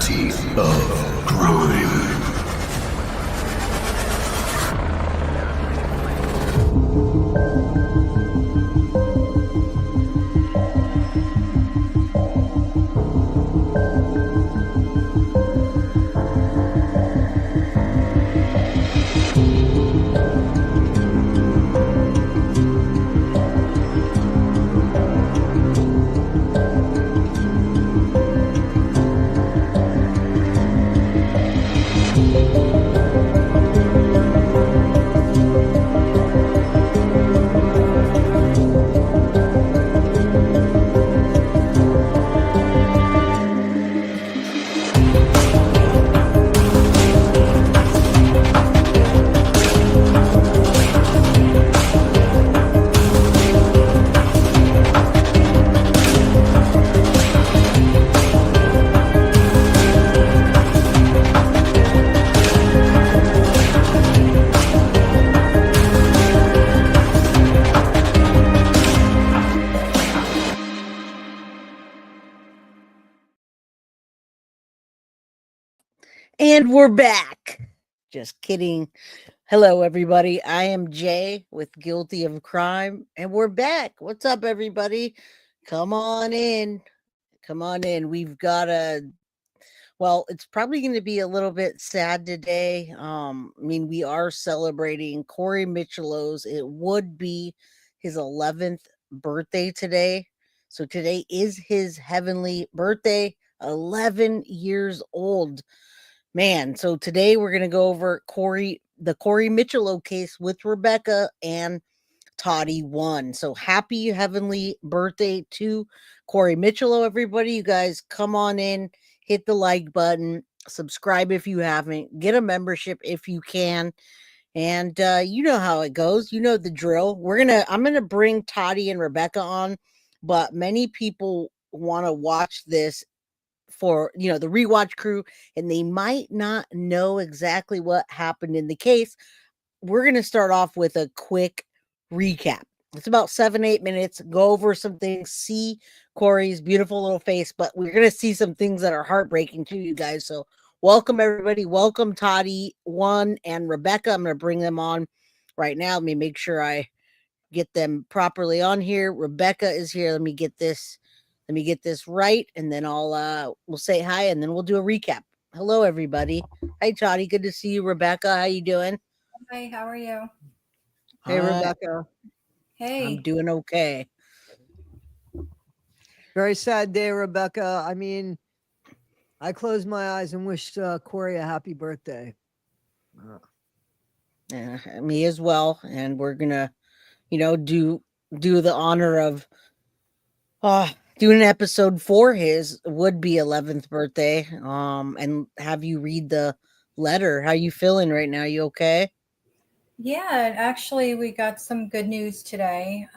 faculty of crime. And we're back. Just kidding. Hello, everybody. I am Jay with Guilty of Crime, and we're back. What's up, everybody? Come on in. Come on in. We've got it's probably going to be a little bit sad today. We are celebrating Corey Micciolo's. It would be his 11th birthday today. So today is his heavenly birthday, 11 years old. Man, so today we're going to go over the Corey Micciolo case with Rebecca and Toddy 1. So happy heavenly birthday to Corey Micciolo, everybody. You guys come on in, hit the like button, subscribe if you haven't, get a membership if you can. And you know how it goes. You know the drill. I'm going to bring Toddy and Rebecca on, but many people want to watch this for the rewatch crew, and they might not know exactly what happened in the case. We're going to start off with a quick recap. It's about 7-8 minutes. Go over some things, see Corey's beautiful little face, but we're going to see some things that are heartbreaking to you guys. So welcome, everybody. Welcome, Toddy 1 and Rebecca. I'm going to bring them on right now. Let me make sure I get them properly on here. Rebecca is here. Let me get this right, and then we'll say hi, and then we'll do a recap. Hello, everybody. Hi, Toddy. Good to see you. Rebecca, how you doing? Hi, how are you? Hey, Rebecca. Hey. I'm doing okay. Very sad day, Rebecca. I closed my eyes and wished Corey a happy birthday. Yeah, me as well. And we're gonna, do the honor of doing an episode for his would-be 11th birthday. And have you read the letter. How you feeling right now? You okay? Yeah, actually, we got some good news today,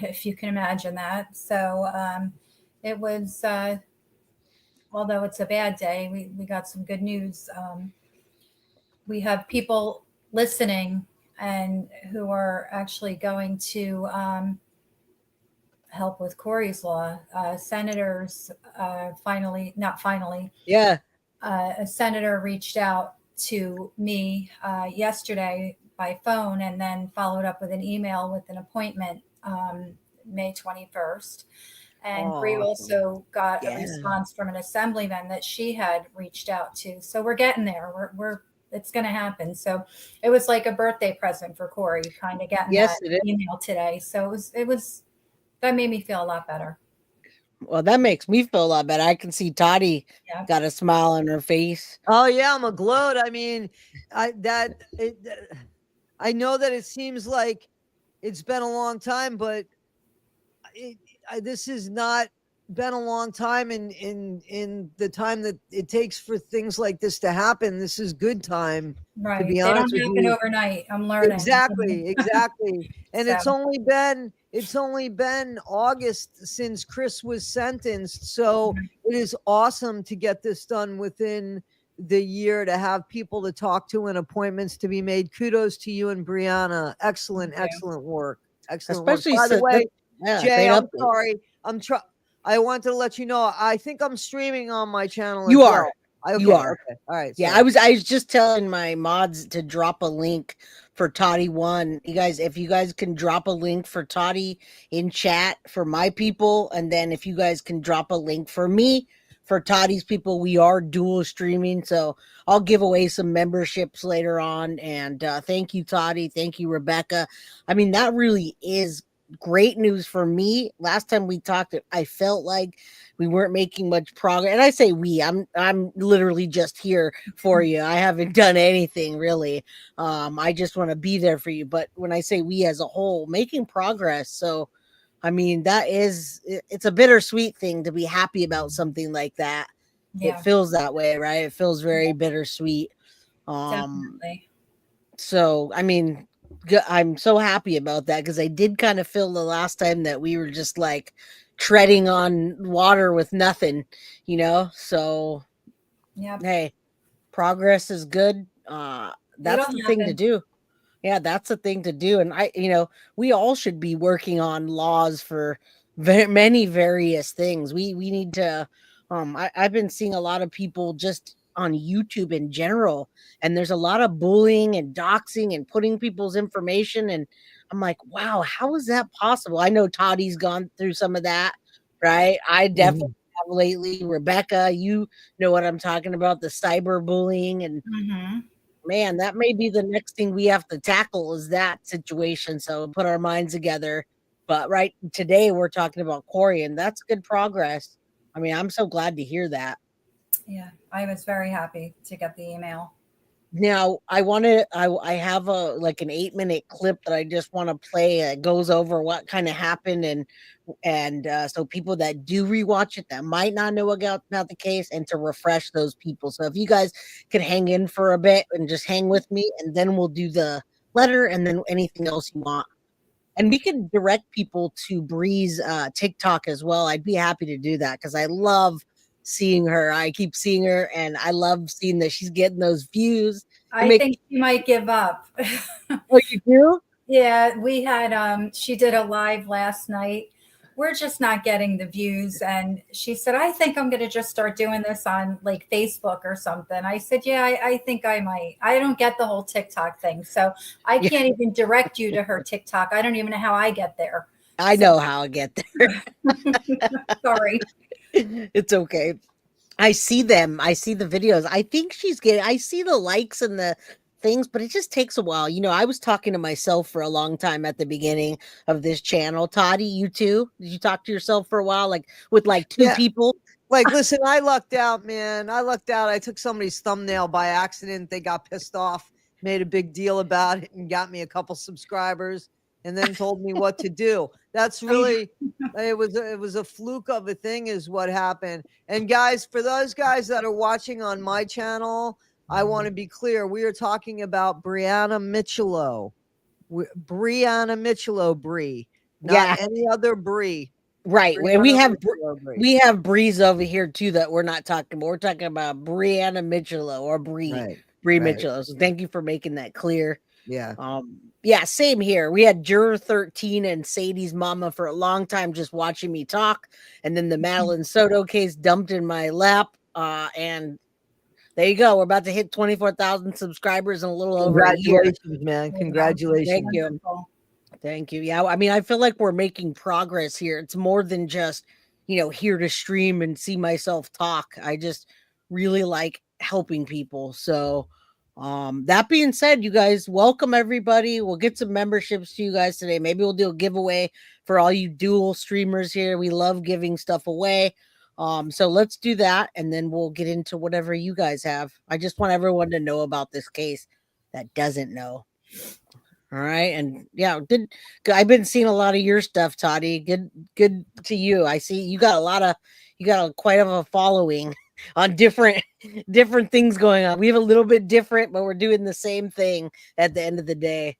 if you can imagine that. So it was, although it's a bad day, we got some good news. We have people listening and who are actually going to help with Corey's law. Senators not finally. Yeah. A senator reached out to me yesterday by phone and then followed up with an email with an appointment May 21st. And Bree also got a response from an assemblyman that she had reached out to. So we're getting there. It's going to happen. So it was like a birthday present for Corey, kind of getting that email today. So it was that made me feel a lot better. Well, that makes me feel a lot better. I can see Toddy got a smile on her face. Oh yeah, I'm aglow. I know that it seems like it's been a long time, but this has not been a long time in the time that it takes for things like this to happen. This is good time. Right. To be they honest don't happen overnight. I'm learning. Exactly. And so. It's only been August since Chris was sentenced. So it is awesome to get this done within the year, to have people to talk to and appointments to be made. Kudos to you and Breanna. Excellent work. Especially work. By the way, Jay, I'm sorry. I wanted to let you know, I think I'm streaming on my channel. You are. You are. Okay. All right. Yeah, Sorry. I was just telling my mods to drop a link for Toddy One. You guys, if you guys can drop a link for Toddy in chat for my people, and then if you guys can drop a link for me for Toddy's people, we are dual streaming, so I'll give away some memberships later on. And thank you, Toddy. Thank you, Rebecca. I mean, that really is great news for me. Last time we talked, I felt like we weren't making much progress. And I say we, I'm literally just here for you. I haven't done anything really. I just want to be there for you. But when I say we as a whole, making progress. So I mean, it's a bittersweet thing to be happy about something like that. It Yeah, feels that way, right? It feels very bittersweet. Um definitely. so I mean, I'm so happy about that because I did kind of feel the last time that we were just like treading on water with nothing, you know. So Yep. hey, progress is good. That's It'll the thing to happen. do. Yeah, that's the thing to do. And we all should be working on laws for many various things. We need to. I've been seeing a lot of people just on YouTube in general, and there's a lot of bullying and doxing and putting people's information. And I'm like, wow, how is that possible? I know Toddy's gone through some of that, right? I definitely Mhm. have lately. Rebecca, you know what I'm talking about, the cyberbullying. And Hmm. man, that may be the next thing we have to tackle is that situation. So put our minds together. But right today we're talking about Corey, and that's good progress. I mean, I'm so glad to hear that. Yeah, I was very happy to get the email. Now I have a like an 8-minute clip that I just want to play that goes over what kind of happened. And so people that do rewatch it that might not know about the case, and to refresh those people. So if you guys could hang in for a bit and just hang with me, and then we'll do the letter and then anything else you want. And we could direct people to Bree's TikTok as well. I'd be happy to do that because I love seeing her. I keep seeing her, and I love seeing that she's getting those views. It I makes think she might give up. Oh, you do? Yeah, we had she did a live last night. We're just not getting the views, and she said, "I think I'm going to just start doing this on like Facebook or something." I said, "Yeah, I think I might. I don't get the whole TikTok thing, so I Yeah, can't even direct you to her TikTok. I don't even know how I get there." I So know how I get there. sorry. It's okay. I see them. I see the videos. I think she's getting I see the likes and the things, but it just takes a while. I was talking to myself for a long time at the beginning of this channel. Toddy, you too? Did you talk to yourself for a while, like with like two Yeah. people? Like, listen, I lucked out, man. I lucked out. I took somebody's thumbnail by accident. They got pissed off, made a big deal about it, and got me a couple subscribers, and then told me what to do. That's really it was a fluke of a thing, is what happened. And guys, for those guys that are watching on my channel, I want to be clear. We are talking about Breanna Micciolo. Breanna Micciolo, Bree, not Yeah, any other Bree. right. And Breanna Micciolo, Bree. we have Breeze over here too that we're not talking about. We're talking about Breanna Micciolo or Right. Bree Right. Micciolo. So thank you for making that clear. Yeah. Yeah, same here. We had Juror 13 and Sadie's mama for a long time just watching me talk. And then the Madeline Soto case dumped in my lap. And there you go. We're about to hit 24,000 subscribers in a little over a year. Congratulations, man. Yeah, Thank Congratulations. you. wonderful. Thank you. Yeah, I mean, I feel like we're making progress here. It's more than just, here to stream and see myself talk. I just really like helping people. So, that being said, you guys, welcome everybody. We'll get some memberships to you guys today. Maybe we'll do a giveaway for all you dual streamers here. We love giving stuff away. So let's do that, and then we'll get into whatever you guys have. I just want everyone to know about this case that doesn't know. All right, and yeah, I've been seeing a lot of your stuff, Toddy. Good to you. I see you got quite of a following on different things going on. We have a little bit different, but we're doing the same thing at the end of the day.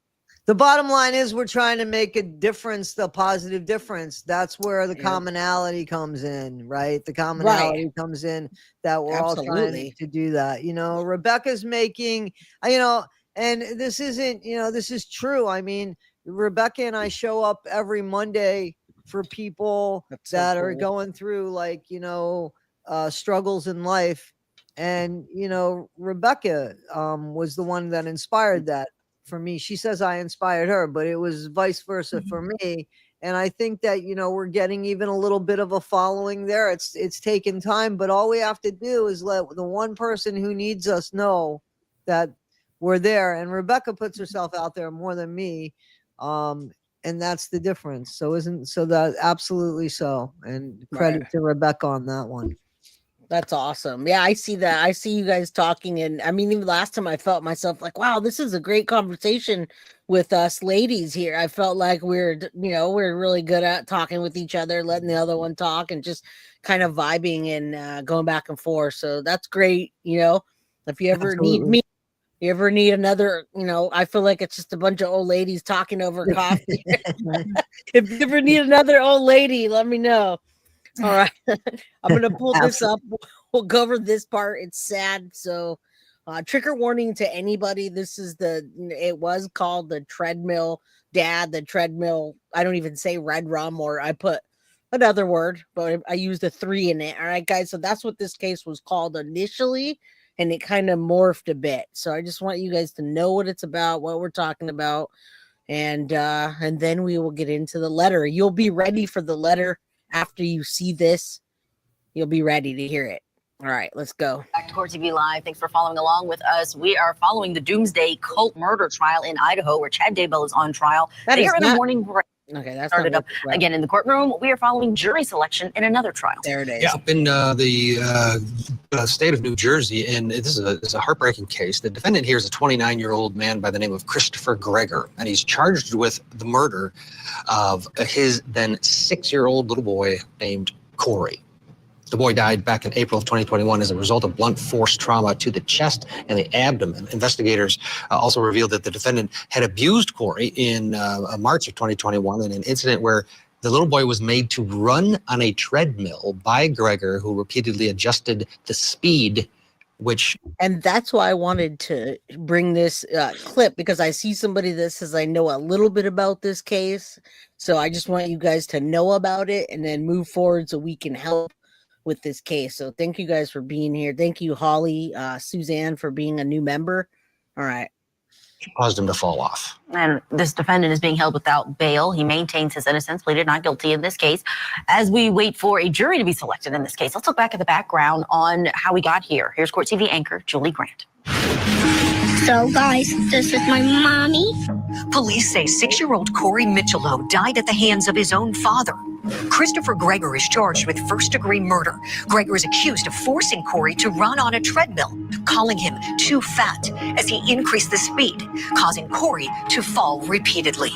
The bottom line is we're trying to make a difference, the positive difference. That's where the Yep. commonality comes in, right? The Right. commonality comes in that we're all trying Absolutely. to do that. Rebecca's making, and this isn't, this is true. I mean, Rebecca and I show up every Monday for people That's so that are cool. going through, like, struggles in life. And, Rebecca was the one that inspired that for me. She says I inspired her, but it was vice versa for me. And I think that, we're getting even a little bit of a following there. It's taken time, but all we have to do is let the one person who needs us know that we're there. And Rebecca puts herself out there more than me. And that's the difference. So that absolutely so. And credit to Rebecca on that one. That's awesome. Yeah, I see that. I see you guys talking. And I mean, even last time I felt myself like, wow, this is a great conversation with us ladies here. I felt like we're really good at talking with each other, letting the other one talk and just kind of vibing and going back and forth. So that's great. If you ever need me, you ever need another, I feel like it's just a bunch of old ladies talking over coffee. If you ever need another old lady, let me know. All right. I'm going to pull this up. We'll go over this part. It's sad. So trigger warning to anybody. It was called the Treadmill Dad, the Treadmill. I don't even say red rum, or I put another word, but I used a 3 in it. All right, guys. So that's what this case was called initially. And it kind of morphed a bit. So I just want you guys to know what it's about, what we're talking about. And then we will get into the letter. You'll be ready for the letter after you see this. You'll be ready to hear it. All right, let's go. Back to Court TV Live. Thanks for following along with us. We are following the Doomsday Cult murder trial in Idaho, where Chad Daybell is on trial. Later in the morning. Okay, that's started up again in the courtroom. We are following jury selection in another trial. There it is. Yeah, up in the state of New Jersey, and this is a heartbreaking case. The defendant here is a 29-year-old man by the name of Christopher Greger, and he's charged with the murder of his then 6-year-old little boy named Corey. The boy died back in April of 2021 as a result of blunt force trauma to the chest and the abdomen. Investigators also revealed that the defendant had abused Corey in March of 2021 in an incident where the little boy was made to run on a treadmill by Greger, who repeatedly adjusted the speed, and that's why I wanted to bring this clip, because I see somebody that says I know a little bit about this case. So I just want you guys to know about it and then move forward so we can help with this case. So thank you guys for being here. Thank you, Holly, Suzanne, for being a new member. All right. Caused him to fall off. And this defendant is being held without bail. He maintains his innocence, pleaded not guilty in this case. As we wait for a jury to be selected in this case, let's look back at the background on how we got here. Here's Court TV anchor Julie Grant. So guys, this is my mommy. Police say 6-year-old Corey Micciolo died at the hands of his own father. Christopher Greger is charged with first-degree murder. Greger is accused of forcing Corey to run on a treadmill, calling him too fat as he increased the speed, causing Corey to fall repeatedly.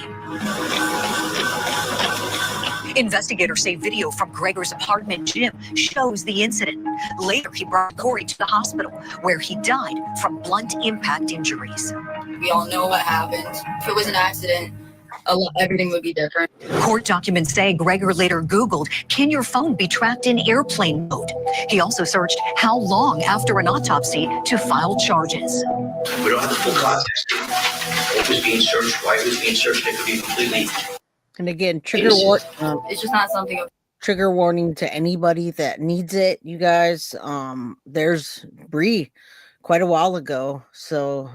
Investigators say video from Greger's apartment gym shows the incident. Later, he brought Corey to the hospital, where he died from blunt impact injuries. We all know what happened. If it was an accident, everything would be different. Court documents say Greger later Googled, "Can your phone be tracked in airplane mode?" He also searched how long after an autopsy to file charges. We don't have the full context. It was being searched, why it was being searched, it could be completely... And again, trigger warning. It's just not something... Trigger warning to anybody that needs it, you guys. There's Bree quite a while ago. So,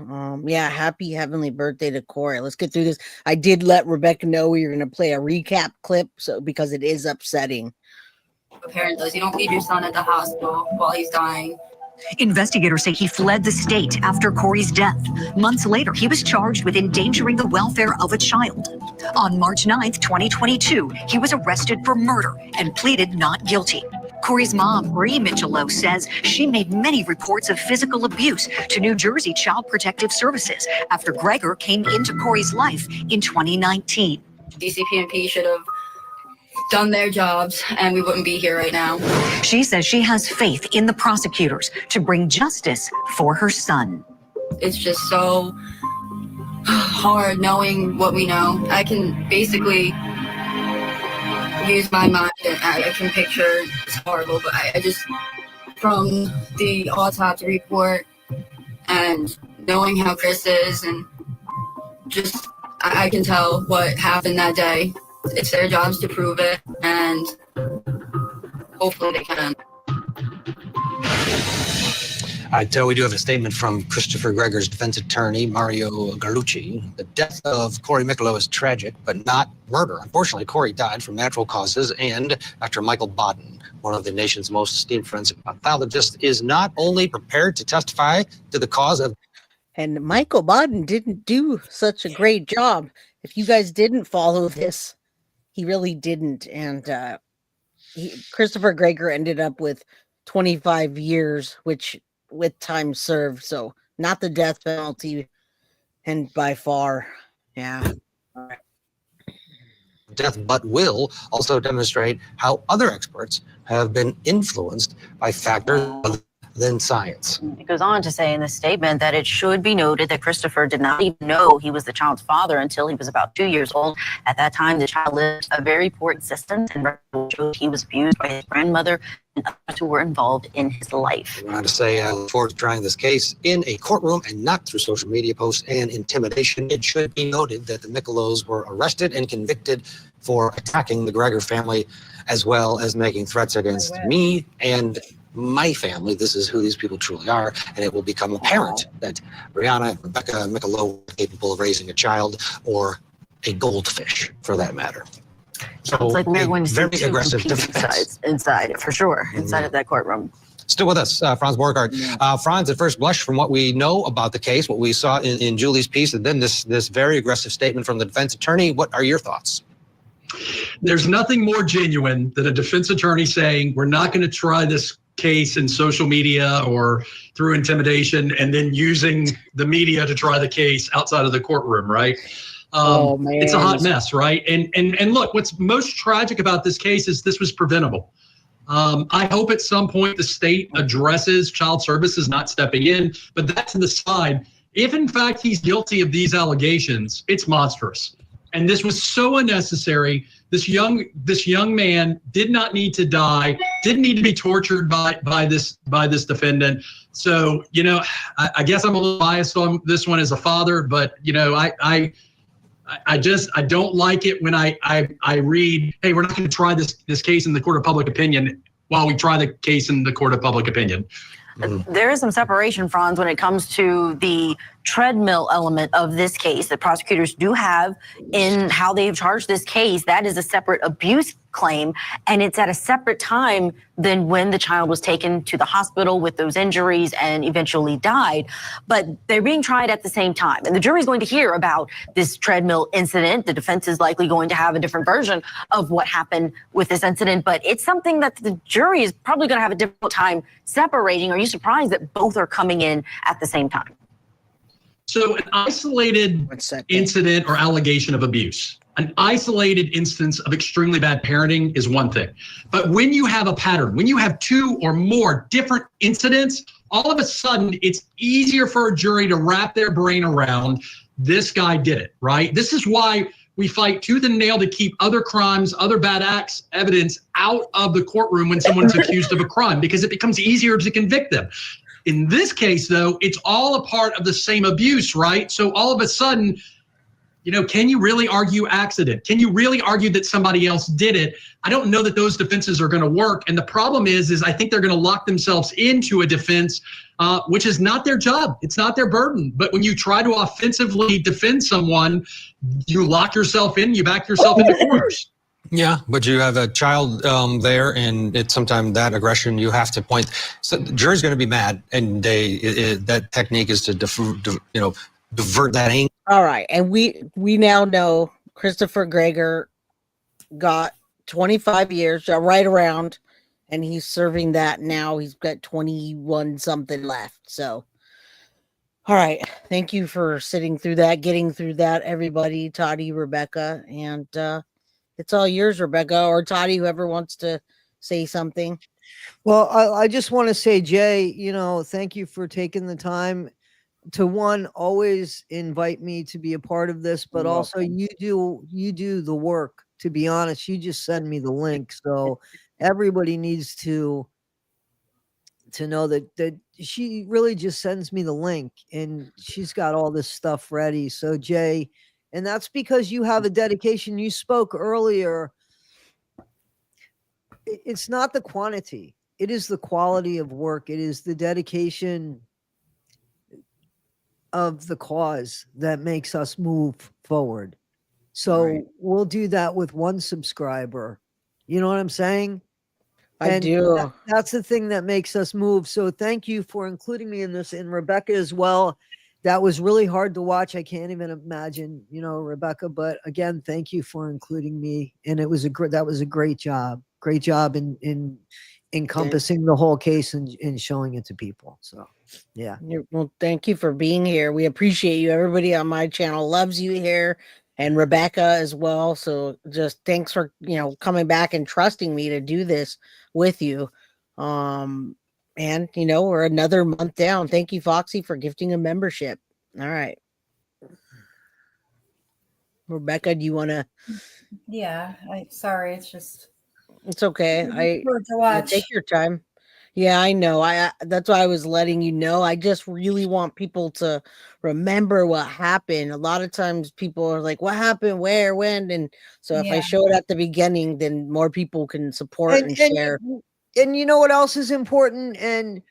yeah, happy heavenly birthday to Corey. Let's get through this. I did let Rebecca know we were going to play a recap clip, so because it is upsetting. A parent does. You don't leave your son at the hospital while he's dying. Investigators say he fled the state after Corey's death. Months later, he was charged with endangering the welfare of a child. On March 9th, 2022, he was arrested for murder and pleaded not guilty. Corey's mom, Breanna Micciolo, says she made many reports of physical abuse to New Jersey Child Protective Services after Greger came into Corey's life in 2019. DCP&P should have done their jobs and we wouldn't be here right now. She says she has faith in the prosecutors to bring justice for her son. It's just so hard knowing what we know. I can basically use my mind and I can picture, it's horrible, but I just, from the autopsy report and knowing how Chris is, and just, I can tell what happened that day. It's their jobs to prove it, and hopefully they can. We do have a statement from Christopher Gregor's defense attorney, Mario Garlucci. The death of Corey Micciolo is tragic, but not murder. Unfortunately, Corey died from natural causes, and Dr. Michael Bodden, one of the nation's most esteemed forensic pathologist, is not only prepared to testify to the cause of. And Michael Bodden didn't do such a great job. If you guys didn't follow this, he really didn't. And Christopher Gregor ended up with 25 years, which with time served. So not the death penalty. And by far, yeah. Death, but will also demonstrate how other experts have been influenced by factors other than science. It goes on to say in the statement that it should be noted that Christopher did not even know he was the child's father until he was about 2 years old. At that time, the child lived a very poor existence and showed he was abused by his grandmother and others who were involved in his life. I wanted to say I look forward to trying this case in a courtroom and not through social media posts and intimidation. It should be noted that the Miccelos were arrested and convicted for attacking the Gregor family, as well as making threats against me and my family. This is who these people truly are, and it will become apparent that Rebecca Micciolo is capable of raising a child or a goldfish, for that matter. Sounds like we're going to see very two aggressive competing defense sides inside, for sure, inside of that courtroom. Still with us, Franz Borghardt. Franz, at first blush, from what we know about the case, what we saw in Julie's piece, and then this very aggressive statement from the defense attorney, what are your thoughts? There's nothing more genuine than a defense attorney saying, we're not going to try this case in social media or through intimidation, and then using the media to try the case outside of the courtroom, right? Man. It's a hot mess, right? And look, what's most tragic about this case is this was preventable. I hope at some point the state addresses child services not stepping in, but that's an aside. If in fact he's guilty of these allegations, it's monstrous. And this was so unnecessary. This young man did not need to die, didn't need to be tortured by this defendant. So, you know, I guess I'm a little biased on this one as a father, but you know, I don't like it when I read, hey, we're not going to try this case in the court of public opinion while we try the case in the court of public opinion. There is some separation, Franz, when it comes to the treadmill element of this case that prosecutors do have in how they've charged this case. That is a separate abuse claim, and it's at a separate time than when the child was taken to the hospital with those injuries and eventually died. But they're being tried at the same time, and the jury's going to hear about this treadmill incident. The defense is likely going to have a different version of what happened with this incident, but it's something that the jury is probably going to have a difficult time separating. Are you surprised that both are coming in at the same time? So an isolated incident or allegation of abuse, an isolated instance of extremely bad parenting is one thing. But when you have a pattern, when you have two or more different incidents, all of a sudden it's easier for a jury to wrap their brain around this guy did it, right? This is why we fight tooth and nail to keep other crimes, other bad acts, evidence out of the courtroom when someone's accused of a crime, because it becomes easier to convict them. In this case, though, it's all a part of the same abuse, right? So all of a sudden, you know, can you really argue accident? Can you really argue that somebody else did it? I don't know that those defenses are going to work. And the problem is I think they're going to lock themselves into a defense, which is not their job. It's not their burden. But when you try to offensively defend someone, you lock yourself in, you back yourself into corners. Yeah, but you have a child there, and it's sometimes that aggression you have to point. So the jury's going to be mad, and that technique is to divert that anger. All right, and we now know Christopher Gregor got 25 years, right around, and he's serving that now. He's got 21 something left. So, all right, thank you for sitting through that, getting through that, everybody, Toddy, Rebecca, and it's all yours, Rebecca, or Toddy, whoever wants to say something. Well, I just want to say, Jay, you know, thank you for taking the time to always invite me to be a part of this, but also you do the work. To be honest, you just send me the link. So everybody needs to know that she really just sends me the link, and she's got all this stuff ready. So Jay, and that's because you have a dedication. You spoke earlier. It's not the quantity. It is the quality of work. It is the dedication of the cause that makes us move forward. So we'll do that with one subscriber. You know what I'm saying? I do. That's the thing that makes us move. So thank you for including me in this, and Rebecca as well. That was really hard to watch. I can't even imagine, Rebecca. But again, thank you for including me, and it was that was a great job. Great job in encompassing the whole case and showing it to people. So, yeah. Well, thank you for being here. We appreciate you. Everybody on my channel loves you here, and Rebecca as well. So just thanks for, coming back and trusting me to do this with you. And we're another month down. Thank you, Foxy, for gifting a membership. All right. Rebecca, do you want to? Yeah, sorry, It's okay. hard to watch. Take your time. Yeah, I know. That's why I was letting you know. I just really want people to remember what happened. A lot of times people are like, what happened, where, when? And so if I show it at the beginning, then more people can support and share. And you know what else is important? And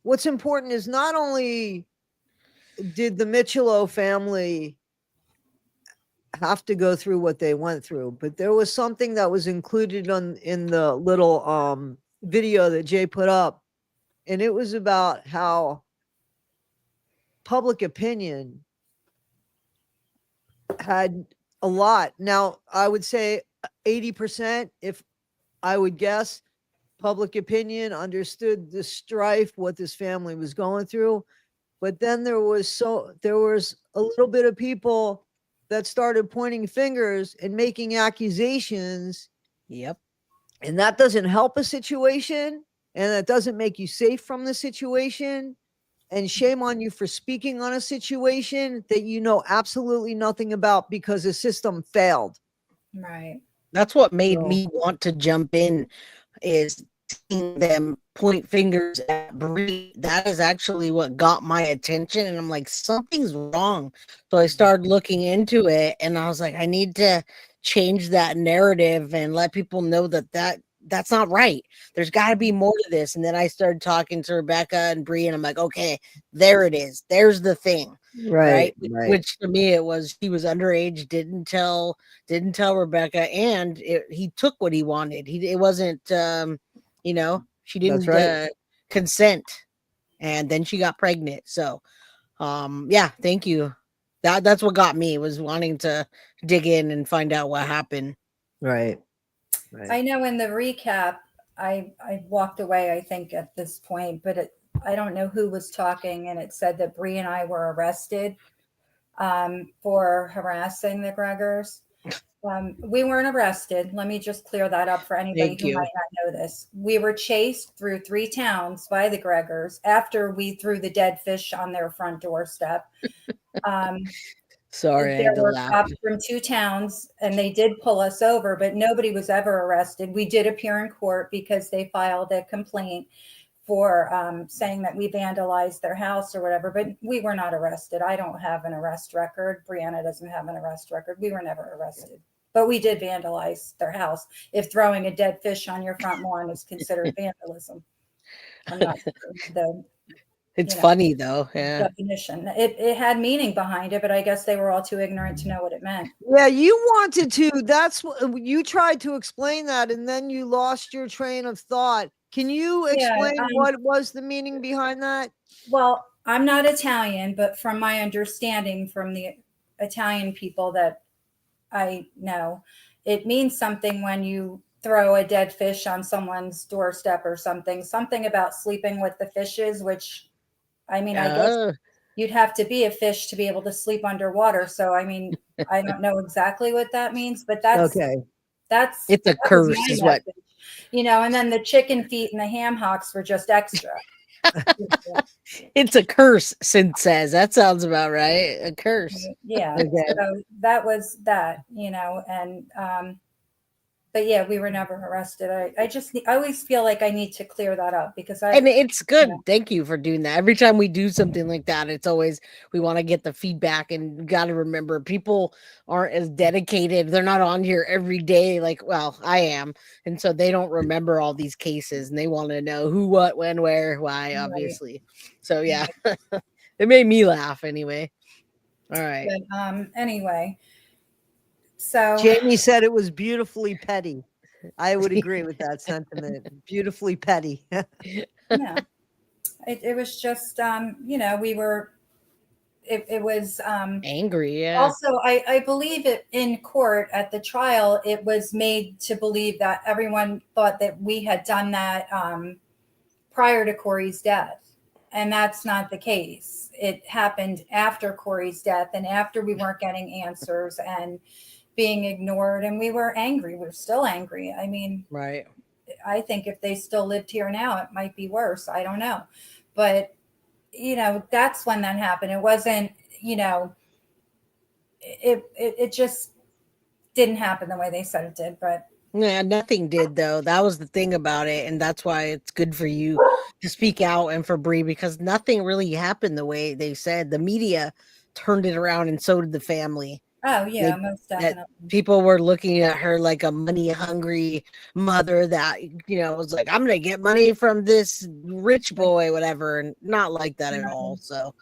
what's important is not only did the Micciolo family have to go through what they went through, but there was something that was included in the little video that Jay put up, and it was about how public opinion had a lot. Now, I would say 80%, if I would guess, public opinion understood the strife, what this family was going through. But then there was a little bit of people that started pointing fingers and making accusations. Yep. And that doesn't help a situation, and that doesn't make you safe from the situation. And shame on you for speaking on a situation that you know absolutely nothing about because the system failed. Right. That's what made me want to jump in, is seeing them point fingers at Bree. That is actually what got my attention, and I'm like, something's wrong. So I started looking into it, and I was like, I need to change that narrative and let people know that's not right. There's got to be more to this. And then I started talking to Rebecca and Bree, and I'm like, okay, there it is. There's the thing. Right. Which to me, it was, he was underage, didn't tell Rebecca, and he took what he wanted. It wasn't, she didn't consent, and then she got pregnant. So, yeah, thank you. That's what got me, was wanting to dig in and find out what happened. Right. I know in the recap, I walked away, I think, at this point, but I don't know who was talking, and it said that Bree and I were arrested for harassing the Gregors. We weren't arrested. Let me just clear that up for anybody who might not know this. We were chased through 3 towns by the Gregors after we threw the dead fish on their front doorstep. Sorry, there were cops from 2 towns, and they did pull us over, but nobody was ever arrested. We did appear in court because they filed a complaint for saying that we vandalized their house or whatever, but we were not arrested. I don't have an arrest record. Breanna doesn't have an arrest record. We were never arrested, but we did vandalize their house. If throwing a dead fish on your front lawn is considered vandalism, I'm not It's funny though. Yeah. Definition. It had meaning behind it, but I guess they were all too ignorant to know what it meant. Yeah, you wanted to. That's what you tried to explain that, and then you lost your train of thought. Can you explain what was the meaning behind that? Well, I'm not Italian, but from my understanding from the Italian people that I know, it means something when you throw a dead fish on someone's doorstep or something about sleeping with the fishes, which, I mean, I guess you'd have to be a fish to be able to sleep underwater. So, I mean, I don't know exactly what that means, but that's it's a curse, is what, and then the chicken feet and the ham hocks were just extra. It's a curse, Sid says. That sounds about right. A curse. Yeah. So that was that, and but yeah, we were never arrested. I always feel like I need to clear that up because and it's good. Thank you for doing that. Every time we do something like that, it's always, we want to get the feedback, and got to remember, people aren't as dedicated. They're not on here every day. Like, well, I am. And so they don't remember all these cases, and they want to know who, what, when, where, why, obviously. So yeah, It made me laugh anyway. All right. But anyway, so Jamie said it was beautifully petty. I would agree with that sentiment. Beautifully petty. yeah, it was just we were it was Angry, yeah. also I believe it in court at the trial. It was made to believe that everyone thought that we had done that prior to Corey's death, and that's not the case. It happened after Corey's death and after we weren't getting answers and being ignored, and we were angry. We're still angry. I mean, Right. I think if they still lived here now, it might be worse. I don't know. But, that's when that happened. It wasn't, it just didn't happen the way they said it did. But yeah, nothing did though. That was the thing about it. And that's why it's good for you to speak out and for Bree, because nothing really happened the way they said. The media turned it around and so did the family. oh yeah, most definitely. People were looking at her like a money hungry mother that, was like, I'm going to get money from this rich boy, whatever. And not like that at all. So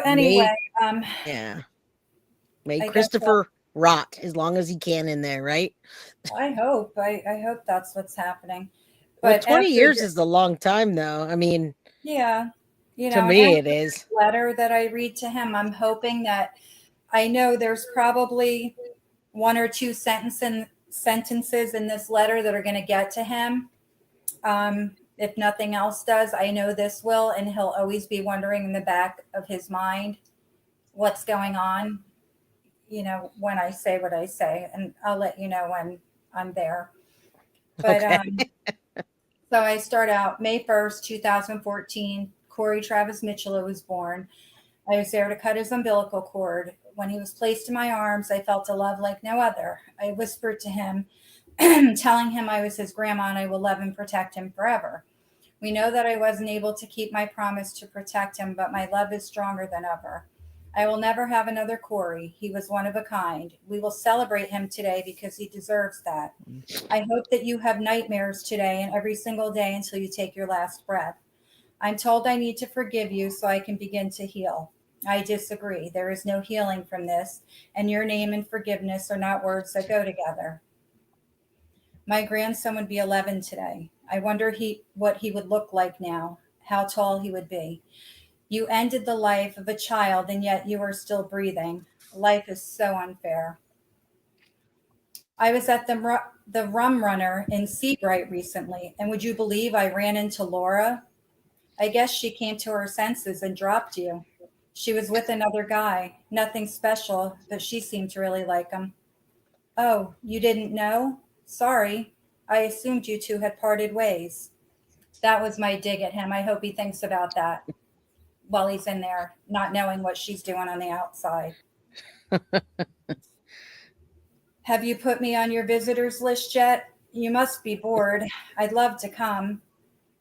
anyway, yeah. Make Christopher rot as long as he can in there, right? I hope. I hope that's what's happening. But 20 years is a long time though. I mean, yeah. To me it is. Letter that I read to him, I'm hoping that I know there's probably one or two sentences in this letter that are going to get to him. If nothing else does, I know this will, and he'll always be wondering in the back of his mind what's going on, when I say what I say, and I'll let you know when I'm there. But so I start out May 1st, 2014, Corey Travis Micciolo was born. I was there to cut his umbilical cord. When he was placed in my arms, I felt a love like no other. I whispered to him, telling him I was his grandma and I will love and protect him forever. We know that I wasn't able to keep my promise to protect him, but my love is stronger than ever. I will never have another Corey. He was one of a kind. We will celebrate him today because he deserves that. I hope that you have nightmares today and every single day until you take your last breath. I'm told I need to forgive you so I can begin to heal. I disagree. There is no healing from this, and your name and forgiveness are not words that go together. My grandson would be 11 today. I wonder what he would look like now, how tall he would be. You ended the life of a child, and yet you are still breathing. Life is so unfair. I was at the Rum Runner in Seabright recently, and would you believe I ran into Laura? I guess she came to her senses and dropped you. She was with another guy. Nothing special, but she seemed to really like him. Oh, you didn't know? Sorry. I assumed you two had parted ways. That was my dig at him. I hope he thinks about that while he's in there, not knowing what she's doing on the outside. Have you put me on your visitors list yet? You must be bored. I'd love to come.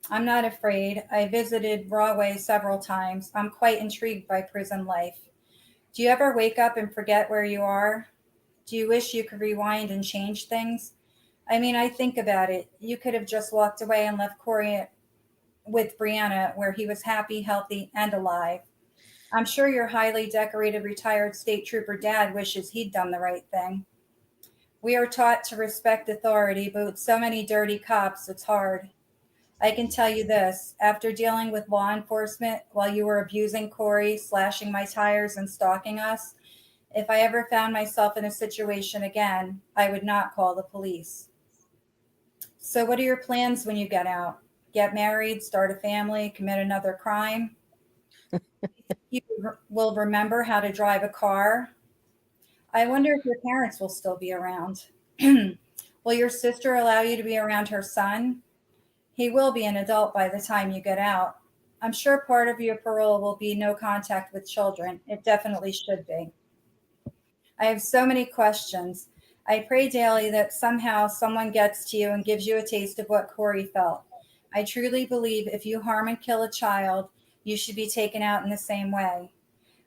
I'm not afraid. I visited Rahway several times. I'm quite intrigued by prison life. Do you ever wake up and forget where you are? Do you wish you could rewind and change things? I mean, I think about it. You could have just walked away and left Corey with Breanna where he was happy, healthy, and alive. I'm sure your highly decorated retired state trooper dad wishes he'd done the right thing. We are taught to respect authority, but with so many dirty cops, it's hard. I can tell you this, after dealing with law enforcement while you were abusing Corey, slashing my tires, and stalking us, if I ever found myself in a situation again, I would not call the police. So what are your plans when you get out? Get married, start a family, commit another crime? You will remember how to drive a car? I wonder if your parents will still be around. Will your sister allow you to be around her son? He will be an adult by the time you get out. I'm sure part of your parole will be no contact with children. It definitely should be. I have so many questions. I pray daily that somehow someone gets to you and gives you a taste of what Corey felt. I truly believe if you harm and kill a child, you should be taken out in the same way.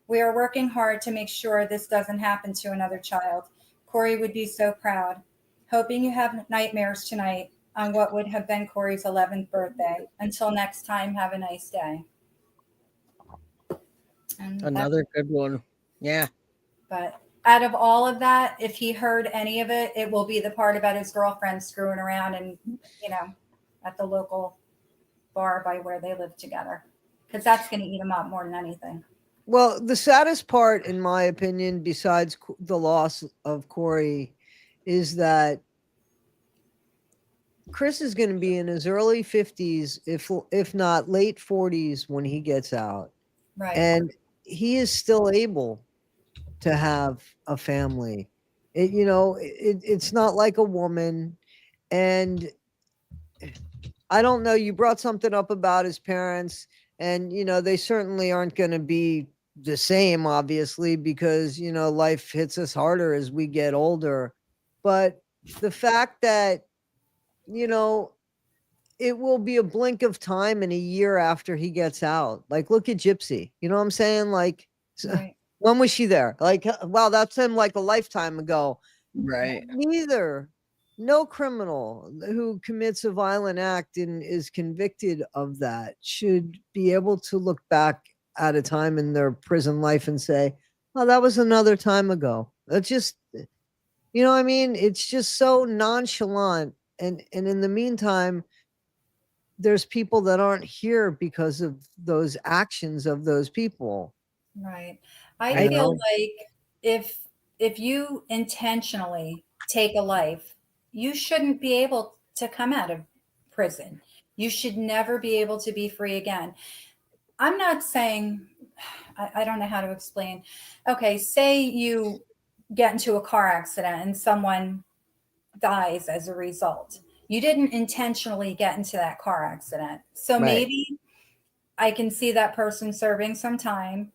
We are working hard to make sure this doesn't happen to another child. Corey would be so proud. Hoping you have nightmares tonight on what would have been Corey's 11th birthday. Until next time, have a nice day. And Another good one. Yeah. but out of all of that, if he heard any of it, it will be the part about his girlfriend screwing around and, at the local bar by where they live together. Because that's going to eat him up more than anything. Well, the saddest part, in my opinion, besides the loss of Corey, is that Chris is going to be in his early 50s, if not late 40s, when he gets out. Right. And he is still able to have a family. It's not like a woman. And I don't know, you brought something up about his parents, and they certainly aren't going to be the same, obviously, because life hits us harder as we get older. But the fact that it will be a blink of time in a year after he gets out. Like, look at Gypsy. You know what I'm saying? Like, Right. when was she there? Like, wow, that's him like a lifetime ago. Right. No criminal who commits a violent act and is convicted of that should be able to look back at a time in their prison life and say, oh, that was another time ago. That's just, what I mean? It's just so nonchalant. And in the meantime, there's people that aren't here because of those actions of those people. Right. I feel like if you intentionally take a life, you shouldn't be able to come out of prison. You should never be able to be free again. I'm not saying, I don't know how to explain. Okay, say you get into a car accident and someone dies as a result. You didn't intentionally get into that car accident. So maybe I can see that person serving some time,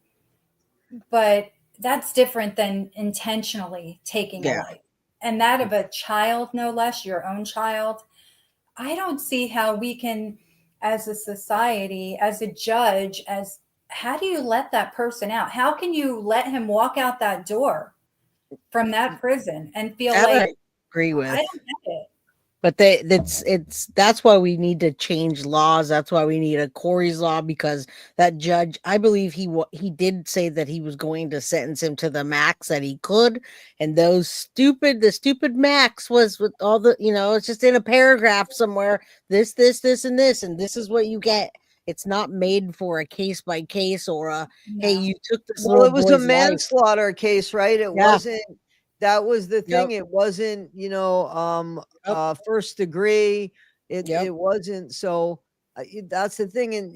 but that's different than intentionally taking a life. And that of a child, no less, your own child. I don't see how we can, as a society, as a judge, how do you let that person out? How can you let him walk out that door from that prison and feel That like I agree with. I don't get it. But that's why we need to change laws. That's why we need a Corey's law, because that judge, I believe he did say that he was going to sentence him to the max that he could, and the stupid max was with all the it's just in a paragraph somewhere. This, and this, and this is what you get. It's not made for a case by case or a hey, you took this. Well, little it was a boy's manslaughter case, right? It wasn't. That was the thing. Yep. It wasn't, first degree. It wasn't. So that's the thing. And,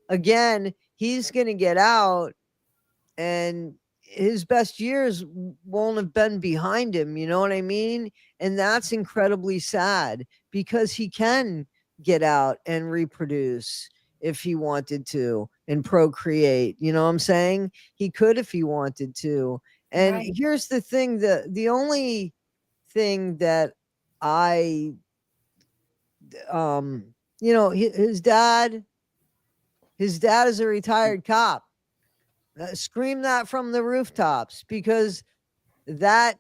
again, he's going to get out and his best years won't have been behind him. You know what I mean? And that's incredibly sad because he can get out and reproduce if he wanted to and procreate. You know what I'm saying? He could if he wanted to. And here's the thing, the only thing that I his dad is a retired cop. Scream that from the rooftops, because that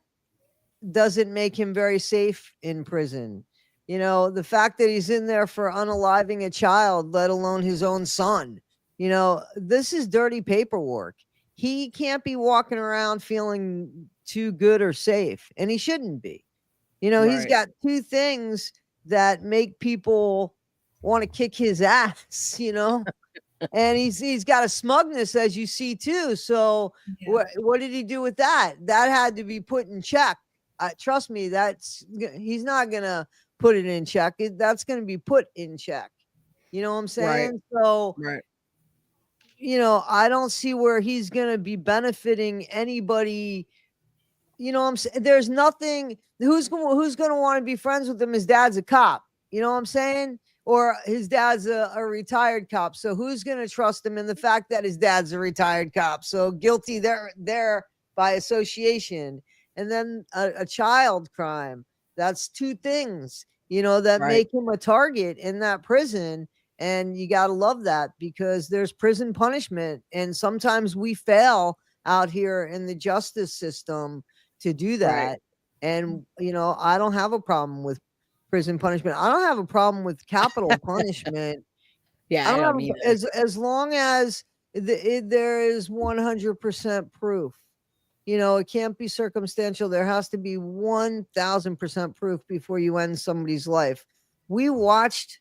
doesn't make him very safe in prison. The fact that he's in there for unaliving a child, let alone his own son, this is dirty paperwork. He can't be walking around feeling too good or safe, and he shouldn't be. He's got two things that make people want to kick his ass, and he's got a smugness, as you see too. So what did he do with that? That had to be put in check. Trust me, he's not gonna put it in check. That's gonna be put in check. You know what I'm saying? So I don't see where he's gonna be benefiting anybody. You know what I'm saying? There's nothing. Who's gonna want to be friends with him? His dad's a cop. You know what I'm saying? Or his dad's a retired cop. So who's going to trust him in the fact that his dad's a retired cop? So guilty there by association. And then a child crime. That's two things, that make him a target in that prison. And you got to love that, because there's prison punishment. And sometimes we fail out here in the justice system to do that. And, I don't have a problem with prison punishment. I don't have a problem with capital punishment. I don't either. As long as there is 100% proof. You know, it can't be circumstantial. There has to be 1000% proof before you end somebody's life. We watched,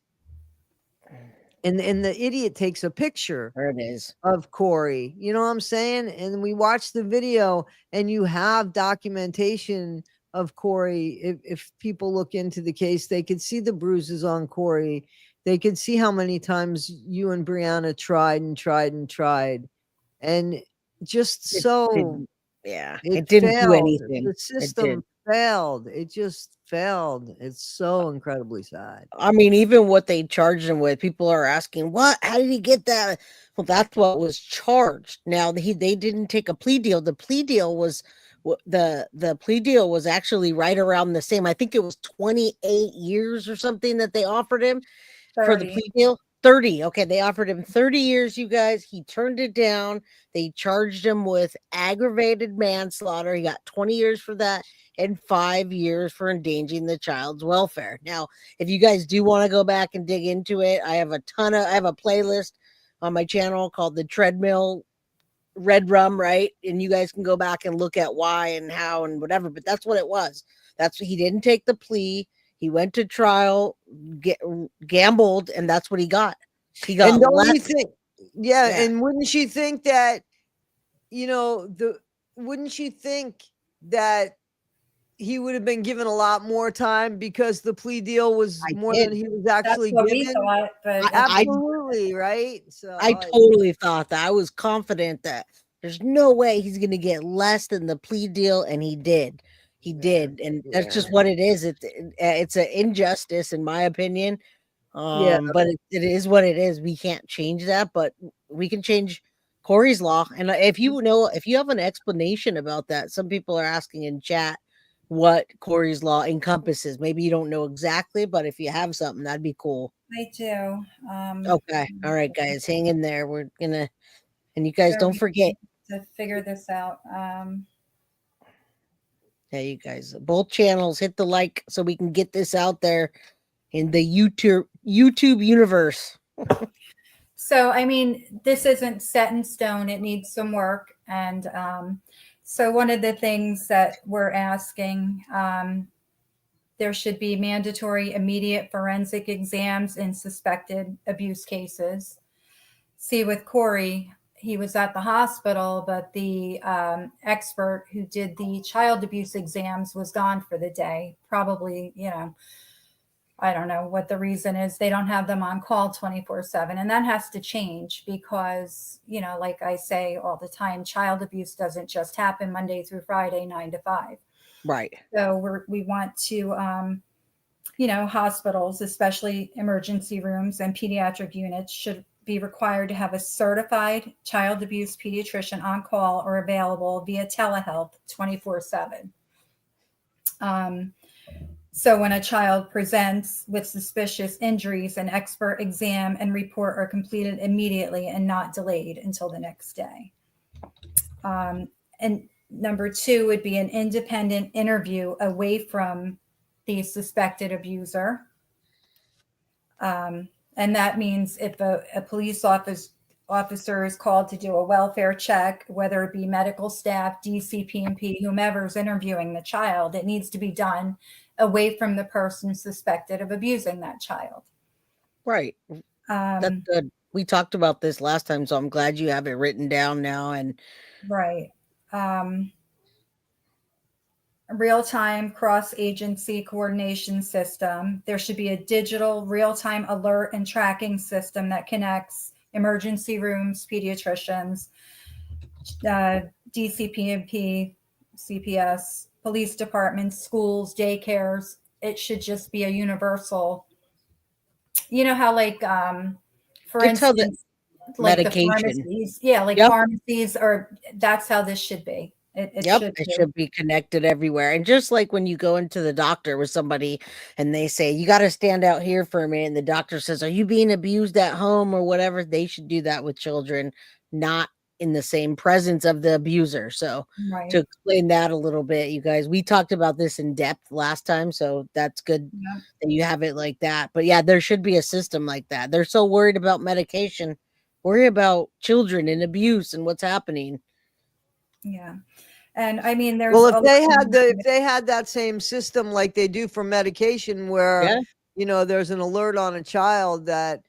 and the idiot takes a picture. There it is. Of Corey. You know what I'm saying? And we watched the video, and you have documentation of Corey. If people look into the case, they could see the bruises on Corey. They could see how many times you and Breanna tried and tried and tried. And just It so didn't- yeah, it it didn't do failed. anything. The It system did. failed. It just failed. It's so incredibly sad. I mean, even what they charged him with, people are asking, "What? How did he get that?" Well, that's what was charged. Now they didn't take a plea deal. The plea deal was the plea deal was actually right around the same. I think it was 28 years or something that they offered him for the 30. plea deal. 30. Okay, they offered him 30 years, you guys. He turned it down. They charged him with aggravated manslaughter. He got 20 years for that and 5 years for endangering the child's welfare. Now, if you guys do want to go back and dig into it, I have a playlist on my channel called the Treadmill Red Rum, right? And you guys can go back and look at why and how and whatever, but that's what it was. That's what he didn't take the plea. He went to trial, gambled, and that's what he got. He got And don't less. you think, yeah, and wouldn't you think that, you know, wouldn't you think that he would have been given a lot more time because the plea deal was more than he was actually That's what given? we thought, but Absolutely, right? So I totally thought that. I was confident that there's no way he's going to get less than the plea deal, and he did. He did, and that's just what it is. It's an injustice, in my opinion. But it is what it is. We can't change that, but we can change Corey's law. And if you have an explanation about that, some people are asking in chat what Corey's law encompasses. Maybe you don't know exactly, but if you have something, that'd be cool. I do. Okay, all right, guys, hang in there. We're gonna, and you guys don't forget to figure this out. Yeah, you guys, both channels, hit the like so we can get this out there in the YouTube universe. So, I mean, this isn't set in stone. It needs some work. And so one of the things that we're asking, there should be mandatory immediate forensic exams in suspected abuse cases. See, with Corey, he was at the hospital, but the expert who did the child abuse exams was gone for the day. Probably, I don't know what the reason is. They don't have them on call 24/7. And that has to change because, like I say all the time, child abuse doesn't just happen Monday through Friday, 9 to 5. Right. So we want to, hospitals, especially emergency rooms and pediatric units, should be required to have a certified child abuse pediatrician on call or available via telehealth 24/7. So when a child presents with suspicious injuries, an expert exam and report are completed immediately and not delayed until the next day. And number 2 would be an independent interview away from the suspected abuser. And that means if a police officer is called to do a welfare check, whether it be medical staff, DCP&P, whomever is interviewing the child, it needs to be done away from the person suspected of abusing that child. Right. That's good. We talked about this last time, so I'm glad you have it written down now. And right. Real-time cross-agency coordination system. There should be a digital real-time alert and tracking system that connects emergency rooms, pediatricians, DCP&P, CPS, police departments, schools, daycares. It should just be a universal. You know how, like, for instance, like medication. The pharmacies, pharmacies are. That's how this should be. It should be connected everywhere. And just like when you go into the doctor with somebody and they say, you got to stand out here for a minute. And the doctor says, are you being abused at home or whatever? They should do that with children, not in the same presence of the abuser. So to explain that a little bit, you guys, we talked about this in depth last time. So that's good that you have it like that. But yeah, there should be a system like that. They're so worried about medication. Worry about children and abuse and what's happening. Yeah. And I mean, there's Well, if they had that same system like they do for medication, where there's an alert on a child that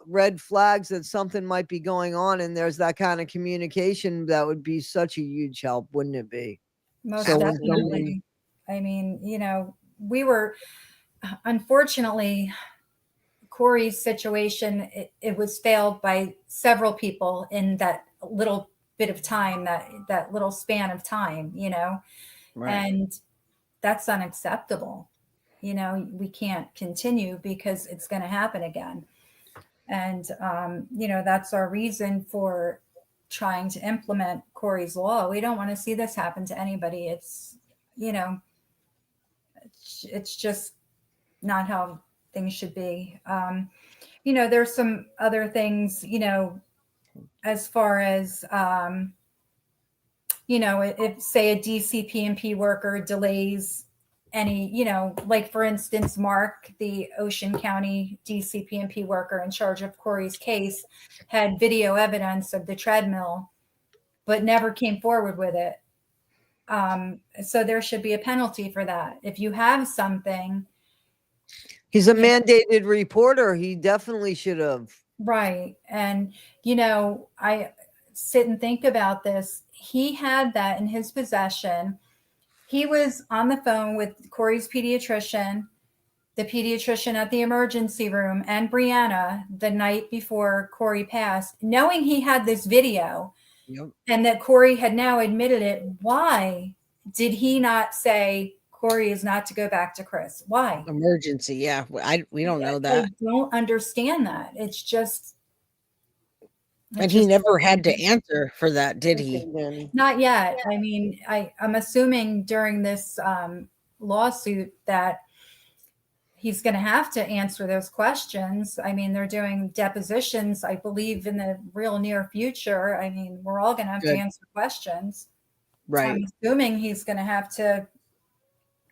red flags that something might be going on, and there's that kind of communication, that would be such a huge help, wouldn't it be? Most So definitely. I mean, we were, unfortunately, Corey's situation, it was failed by several people in that little bit of time, that little span of time, and that's unacceptable. We can't continue, because it's going to happen again. And, that's our reason for trying to implement Corey's law. We don't want to see this happen to anybody. It's, it's just not how things should be. There's some other things, as far as, if say a DCPMP worker delays any, like for instance, Mark, the Ocean County DCPMP worker in charge of Corey's case, had video evidence of the treadmill, but never came forward with it. So there should be a penalty for that. If you have something. He's a mandated reporter. He definitely should have. Right. And, I sit and think about this. He had that in his possession. He was on the phone with Corey's pediatrician, the pediatrician at the emergency room, and Breanna the night before Corey passed, knowing he had this video and that Corey had now admitted it. Why did he not say Corey is not to go back to Chris? Why? Emergency. Yeah. We don't know that. I don't understand that. It's just. And he never had to answer for that, did he? Not yet. I mean, I'm assuming during this lawsuit that he's going to have to answer those questions. I mean, they're doing depositions, I believe, in the real near future. I mean, we're all going to have to answer questions. Right. I'm assuming he's going to have to.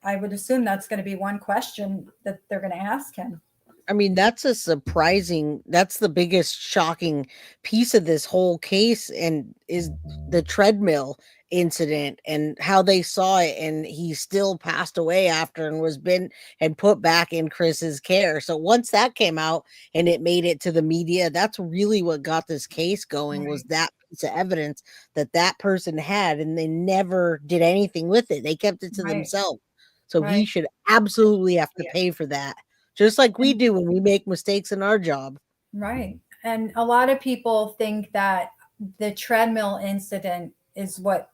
I would assume that's going to be one question that they're going to ask him. I mean, that's the biggest shocking piece of this whole case, and is the treadmill incident and how they saw it. And he still passed away after and had put back in Chris's care. So once that came out and it made it to the media, that's really what got this case going, was that piece of evidence that person had, and they never did anything with it. They kept it to themselves. So he should absolutely have to pay for that. Just like we do when we make mistakes in our job. Right. And a lot of people think that the treadmill incident is what,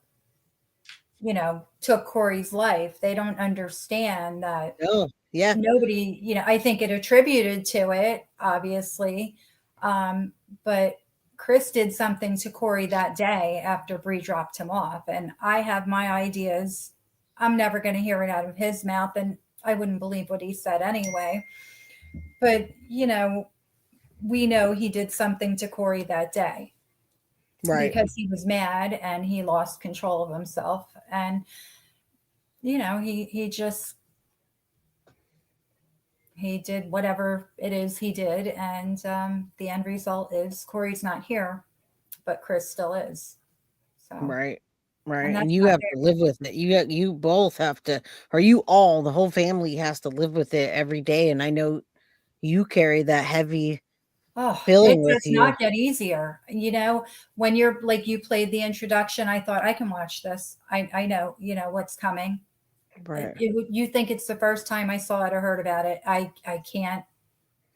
took Corey's life. They don't understand that. Oh, yeah. Nobody, I think it attributed to it, obviously. But Chris did something to Corey that day after Bree dropped him off. And I have my ideas. I'm never going to hear it out of his mouth. And I wouldn't believe what he said anyway. But, we know he did something to Corey that day. Right. Because he was mad and he lost control of himself. And, he did whatever it is he did. And the end result is Corey's not here, but Chris still is. So. Right. Right. And you have to live with it. You both have to, or the whole family has to live with it every day. And I know you carry that heavy feeling with you. It does not get easier. When you're like, you played the introduction, I thought I can watch this. I know, what's coming. Right. You think it's the first time I saw it or heard about it. I can't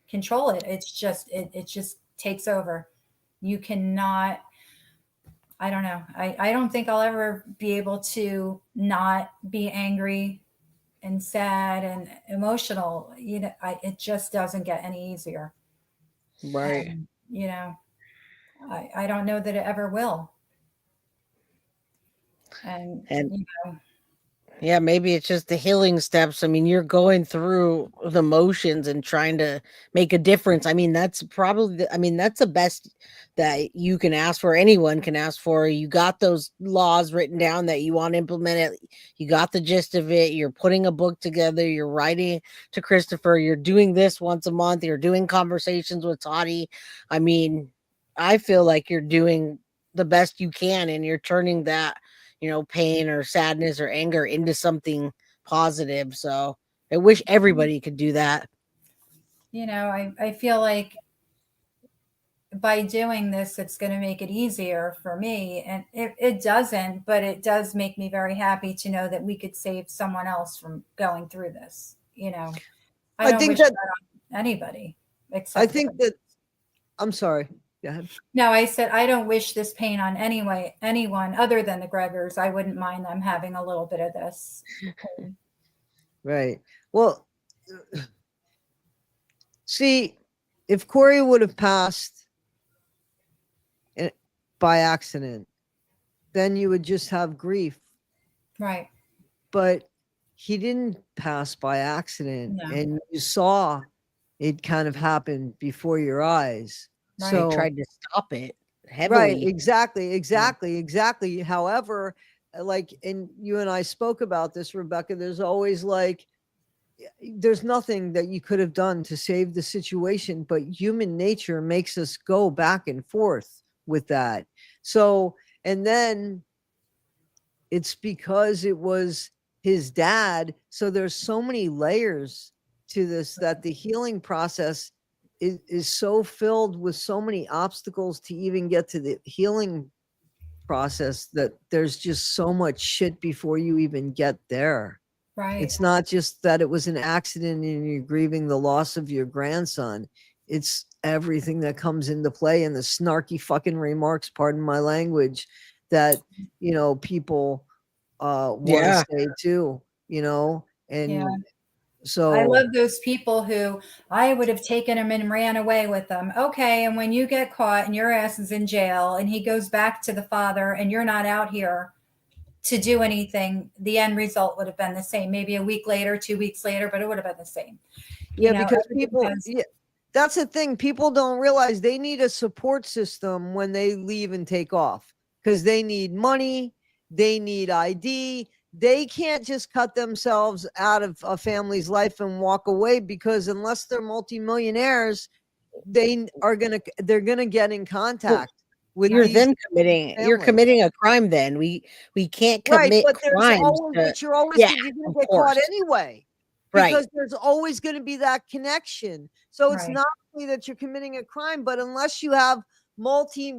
control it. It's just, it just takes over. You cannot. I don't know. I don't think I'll ever be able to not be angry and sad and emotional. It just doesn't get any easier. Right. And, I don't know that it ever will. And yeah, maybe it's just the healing steps. I mean, you're going through the motions and trying to make a difference. I mean, that's probably, that's the best that you can ask for. Anyone can ask for. You got those laws written down that you want to implement it. You got the gist of it. You're putting a book together. You're writing to Christopher. You're doing this once a month. You're doing conversations with Toddy. I mean, I feel like you're doing the best you can, and you're turning that, pain or sadness or anger into something positive. So I wish everybody could do that. I feel like by doing this, it's going to make it easier for me. And it doesn't, but it does make me very happy to know that we could save someone else from going through this. I don't think wish that on anybody except I think that I'm sorry. Go ahead. No, I said I don't wish this pain on anyone other than the Gregors. I wouldn't mind them having a little bit of this. Right. Well, see, if Corey would have passed by accident, then you would just have grief. Right. But he didn't pass by accident, No. and you saw it kind of happen before your eyes. Right. So They tried to stop it heavily. right, exactly. However, and you and I spoke about this, Rebecca, there's always there's nothing that you could have done to save the situation, but human nature makes us go back and forth with that. So, and then it's because it was his dad. So there's so many layers to this, that the healing process is so filled with so many obstacles to even get to the healing process, that there's just so much shit before you even get there. Right. It's not just that it was an accident and you're grieving the loss of your grandson. It's everything that comes into play, and the snarky fucking remarks, pardon my language, that, people want to say too, and Yeah. so I love those people who I would have taken him and ran away with them. Okay. And when you get caught and your ass is in jail and he goes back to the father and you're not out here to do anything, the end result would have been the same. Maybe a week later, 2 weeks later, but it would have been the same. Because people, that's the thing. People don't realize they need a support system when they leave and take off, because they need money, they need ID. They can't just cut themselves out of a family's life and walk away, because unless they're multimillionaires, they're gonna get in contact with. You're committing a crime. Then we can't commit crimes. But you're always gonna get caught anyway, because there's always going to be that connection. So it's not only that you're committing a crime, but unless you have multi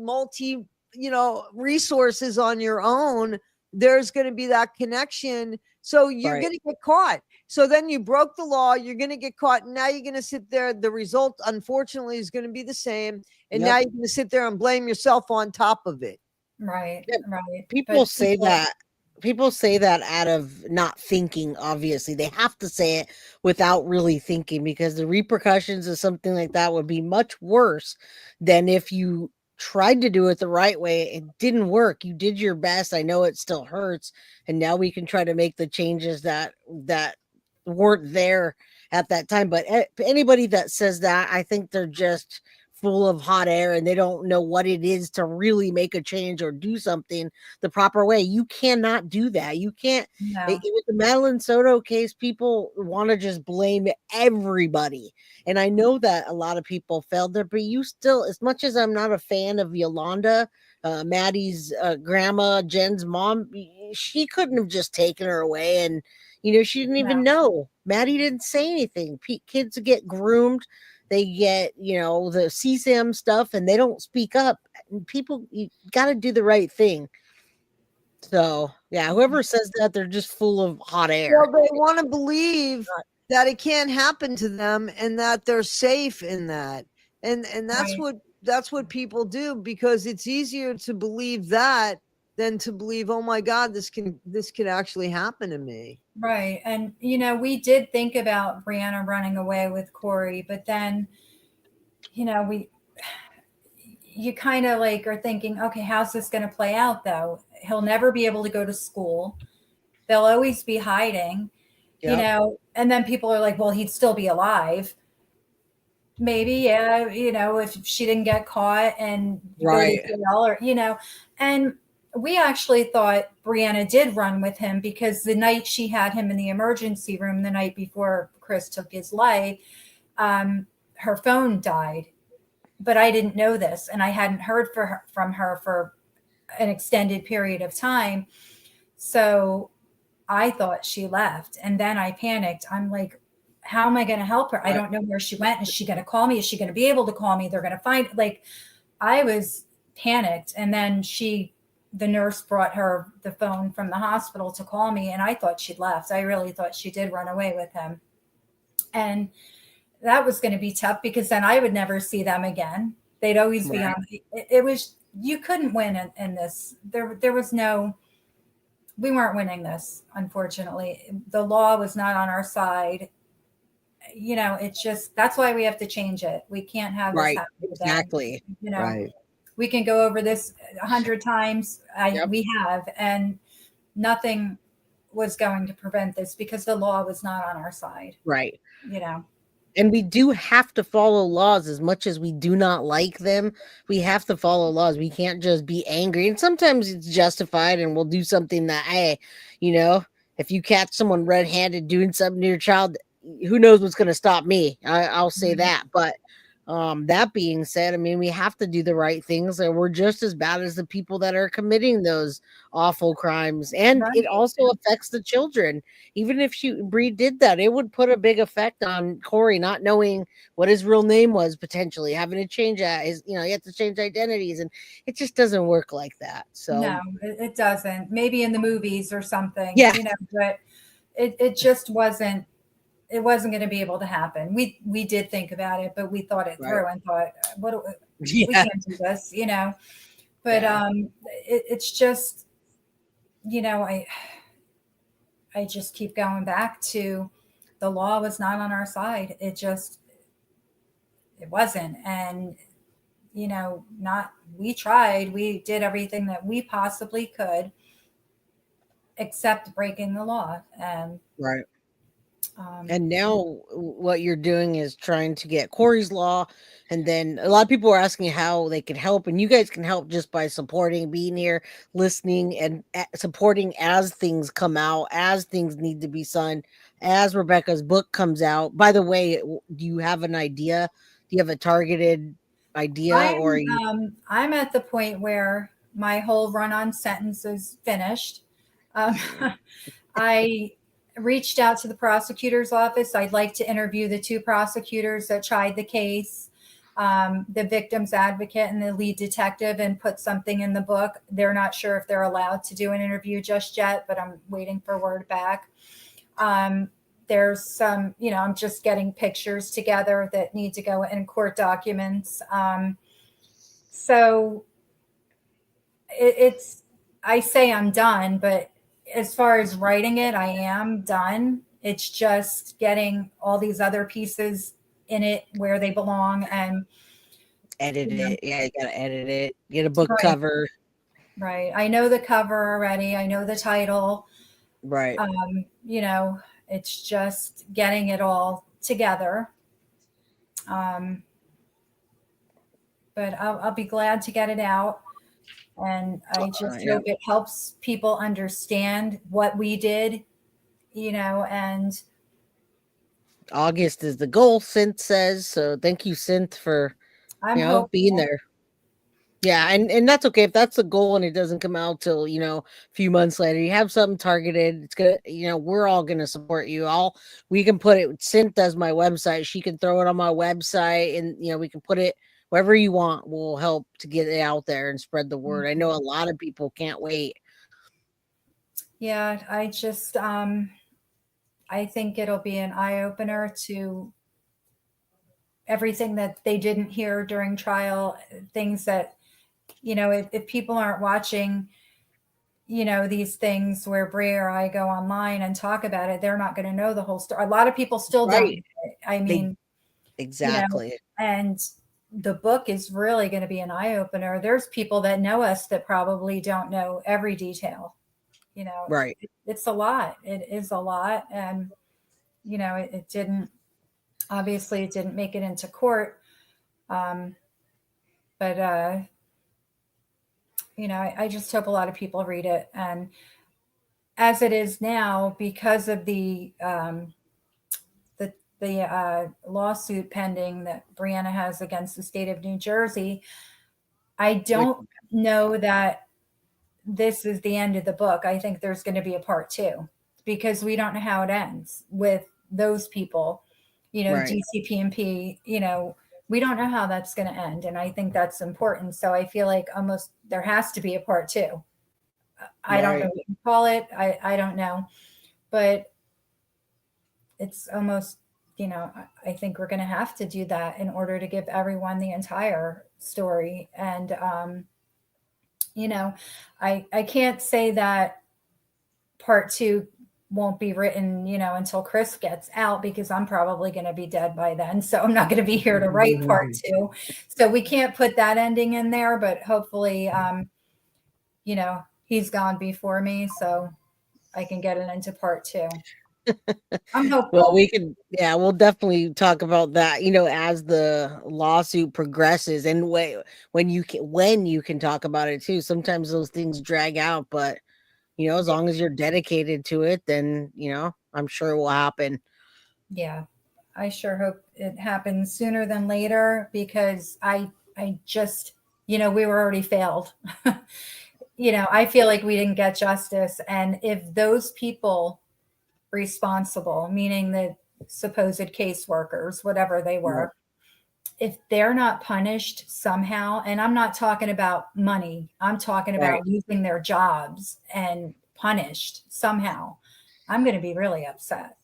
resources on your own, there's going to be that connection. So you're going to get caught. So then you broke the law, you're going to get caught. Now you're going to sit there. The result, unfortunately, is going to be the same. And now you're going to sit there and blame yourself on top of it. Right. People say that out of not thinking. Obviously, they have to say it without really thinking, because the repercussions of something like that would be much worse than if you tried to do it the right way. It didn't work. You did your best. I know it still hurts, and now we can try to make the changes that weren't there at that time. But anybody that says that, I think they're just full of hot air, and they don't know what it is to really make a change or do something the proper way. You cannot do that. You can't. With the Madeline Soto case, people want to just blame everybody, and I know that a lot of people failed there, but you still, as much as I'm not a fan of Yolanda, Maddie's grandma, Jen's mom, she couldn't have just taken her away, and she didn't even know. Maddie didn't say anything. Kids get groomed. They get, the CSAM stuff, and they don't speak up. People, you got to do the right thing. So, whoever says that, they're just full of hot air. Well, they want to believe that it can't happen to them and that they're safe in that. And that's what people do, because it's easier to believe that than to believe, oh my God, this could actually happen to me. Right. And, we did think about Breanna running away with Corey, but then, you kind of are thinking, okay, how's this going to play out though? He'll never be able to go to school. They'll always be hiding, and then people are like, well, he'd still be alive. Maybe, if she didn't get caught and go to jail, or, and we actually thought Breanna did run with him, because the night she had him in the emergency room, the night before Chris took his life, her phone died. but I didn't know this, and I hadn't heard from her for an extended period of time. So I thought she left, and then I panicked. I'm like, how am I going to help her? I don't know where she went. Is she going to call me? Is she going to be able to call me? They're going to find, like, I was panicked. And then the nurse brought her the phone from the hospital to call me, and I thought she'd left. I really thought she did run away with him. And that was going to be tough, because then I would never see them again. They'd always be on. It was, you couldn't win in this. There was no, we weren't winning this, unfortunately. The law was not on our side. You know, it's just, that's why we have to change it. We can't have this happen again. Exactly. You know, we can go over this 100 times. We have, and nothing was going to prevent this, because the law was not on our side. Right. You know. And we do have to follow laws. As much as we do not like them, we have to follow laws. We can't just be angry. And sometimes it's justified, and we'll do something that, hey, you know, if you catch someone red-handed doing something to your child, who knows what's going to stop me? I'll say that. But that being said, I mean, we have to do the right things, and we're just as bad as the people that are committing those awful crimes. And it also affects the children. Even if Bree did that, it would put a big effect on Corey, not knowing what his real name was, potentially having to change that. You have to change identities, and it just doesn't work like that. So no, it doesn't. Maybe in the movies or something, yeah, but it just wasn't. It wasn't going to be able to happen. We did think about it, but we thought it through and thought, we can't do this, But it's just, I just keep going back to, the law was not on our side. It wasn't. And, we tried. We did everything that we possibly could, except breaking the law. Right. And now what you're doing is trying to get Corey's law. And then a lot of people are asking how they can help. And you guys can help just by supporting, being here, listening, and supporting as things come out, as things need to be signed, as Rebecca's book comes out. By the way, do you have an idea? Do you have a targeted idea? I'm at the point where my whole run-on sentence is finished. I reached out to the prosecutor's office. I'd like to interview the two prosecutors that tried the case, the victim's advocate and the lead detective, and put something in the book. They're not sure if they're allowed to do an interview just yet, but I'm waiting for word back. There's some, I'm just getting pictures together that need to go in court documents. So I say I'm done, but as far as writing it, I am done. It's just getting all these other pieces in it where they belong and edit it. Yeah, you gotta edit it. Get a book cover. Right. I know the cover already. I know the title. Right. It's just getting it all together. But I'll be glad to get it out. And I just hope it helps people understand what we did, and August is the goal, Synth says. So thank you, Synth, for being there. Yeah, and that's okay if that's the goal and it doesn't come out till a few months later. You have something targeted. It's gonna, we're all gonna support you. We can put it. Synth does my website. She can throw it on my website, and we can put it wherever you want. We'll help to get it out there and spread the word. I know a lot of people can't wait. Yeah, I just I think it'll be an eye-opener to everything that they didn't hear during trial, things that, if people aren't watching, these things where Bree or I go online and talk about it, they're not going to know the whole story. A lot of people still don't. I mean, exactly. And the book is really going to be an eye-opener. There's people that know us that probably don't know every detail. Right. It's a lot. It is a lot. And, it didn't make it into court. But, I just hope a lot of people read it. And as it is now, because of the the lawsuit pending that Breanna has against the state of New Jersey, I don't know that this is the end of the book. I think there's going to be a part 2 because we don't know how it ends with those people, Right. DCP&P, we don't know how that's going to end. And I think that's important. So I feel like almost there has to be a part 2. I don't know what you call it. I don't know, but it's almost, I think we're going to have to do that in order to give everyone the entire story. And, I can't say that part 2 won't be written, until Chris gets out, because I'm probably going to be dead by then. So I'm not going to be here to write part 2. So we can't put that ending in there, but hopefully, he's gone before me, so I can get it into part 2. I'm hopeful. Well, we'll definitely talk about that, as the lawsuit progresses, and when you can talk about it too. Sometimes those things drag out, but as long as you're dedicated to it, then I'm sure it will happen. Yeah, I sure hope it happens sooner than later, because I just, we were already failed. I feel like we didn't get justice, and if those people responsible, meaning the supposed caseworkers, whatever they were, if they're not punished somehow, and I'm not talking about money, I'm talking about losing their jobs and punished somehow, I'm going to be really upset.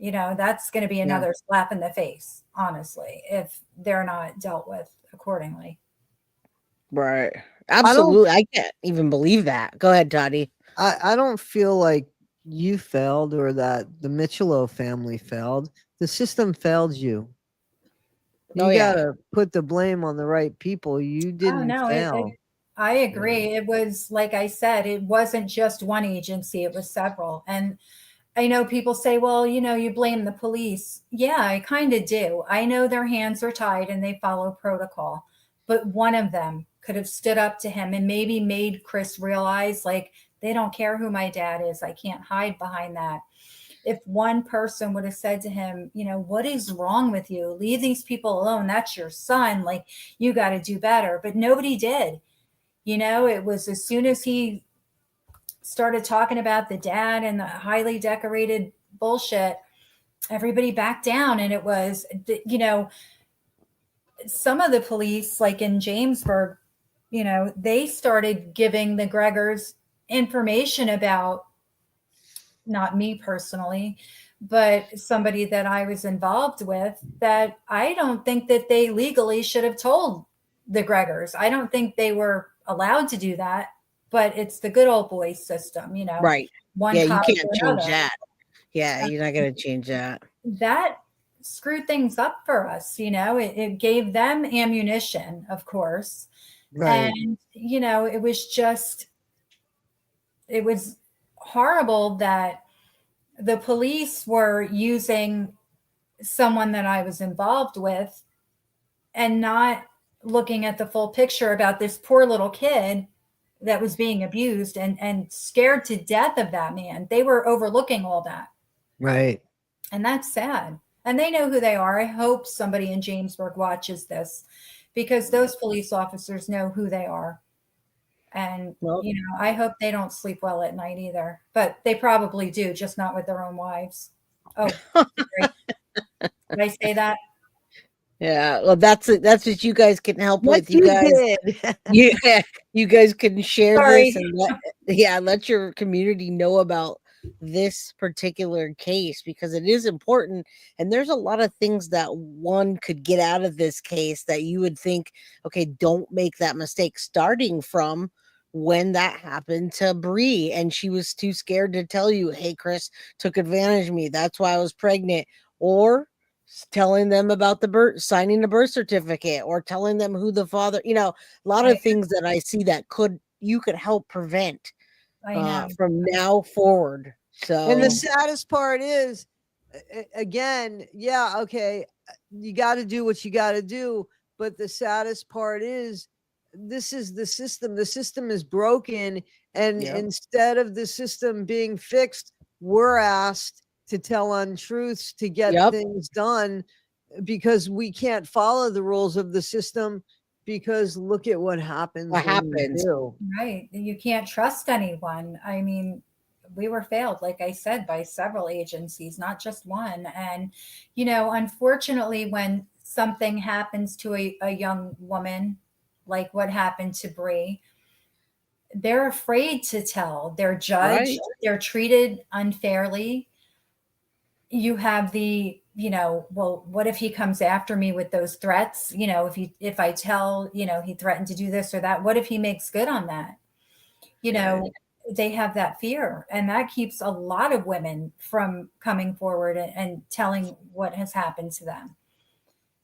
That's going to be another slap in the face, honestly, if they're not dealt with accordingly. Right. Absolutely. I can't even believe that. Go ahead, Toddy. I don't feel like you failed or that the Micciolo family failed. The system failed you. You gotta put the blame on the right people. You didn't fail. I agree. It was, like I said, it wasn't just one agency, it was several. And I know people say, well, you blame the police. Yeah, I kind of do. I know their hands are tied and they follow protocol, but one of them could have stood up to him and maybe made Chris realize, like, they don't care who my dad is. I can't hide behind that. If one person would have said to him, what is wrong with you? Leave these people alone. That's your son. Like, you got to do better. But nobody did. It was as soon as he started talking about the dad and the highly decorated bullshit, everybody backed down. And it was, some of the police, like in Jamesburg, they started giving the Gregors information about, not me personally, but somebody that I was involved with, that I don't think that they legally should have told the Gregors. I don't think they were allowed to do that, but it's the good old boy system, Right. One you cop can't to change another. that. Yeah, you're not going to change that. That screwed things up for us. It gave them ammunition, of course. Right. And, it was horrible that the police were using someone that I was involved with and not looking at the full picture about this poor little kid that was being abused and scared to death of that man. They were overlooking all that. Right. And that's sad. And they know who they are. I hope somebody in Jamesburg watches this, because those police officers know who they are. And, I hope they don't sleep well at night either, but they probably do, just not with their own wives. Oh, sorry. Did I say that? Yeah. Well, that's what you guys can help with. You guys, yeah, you guys can share Sorry. this and let your community know about this particular case, because it is important. And there's a lot of things that one could get out of this case that you would think, okay, don't make that mistake, starting from when that happened to Bree and she was too scared to tell you, hey, Chris took advantage of me, that's why I was pregnant, or telling them about signing the birth certificate, or telling them who the father, a lot of things that I see that you could help prevent from now forward. So, and the saddest part is, again, okay, you got to do what you got to do, but the saddest part is, this is the system. The system is broken, and instead of the system being fixed, we're asked to tell untruths to get Yep. things done because we can't follow the rules of the system because look at what happens What when you happens? do. Right. You can't trust anyone. I mean, we were failed, like I said, by several agencies, not just one. And, you know, unfortunately, when something happens to a young woman, like what happened to Bree, they're afraid to tell. They're judged. Right. They're treated unfairly. You have the, you know, well, what if he comes after me with those threats? You know, if I tell, you know, he threatened to do this or that, what if he makes good on that? You know, they have that fear, and that keeps a lot of women from coming forward and telling what has happened to them.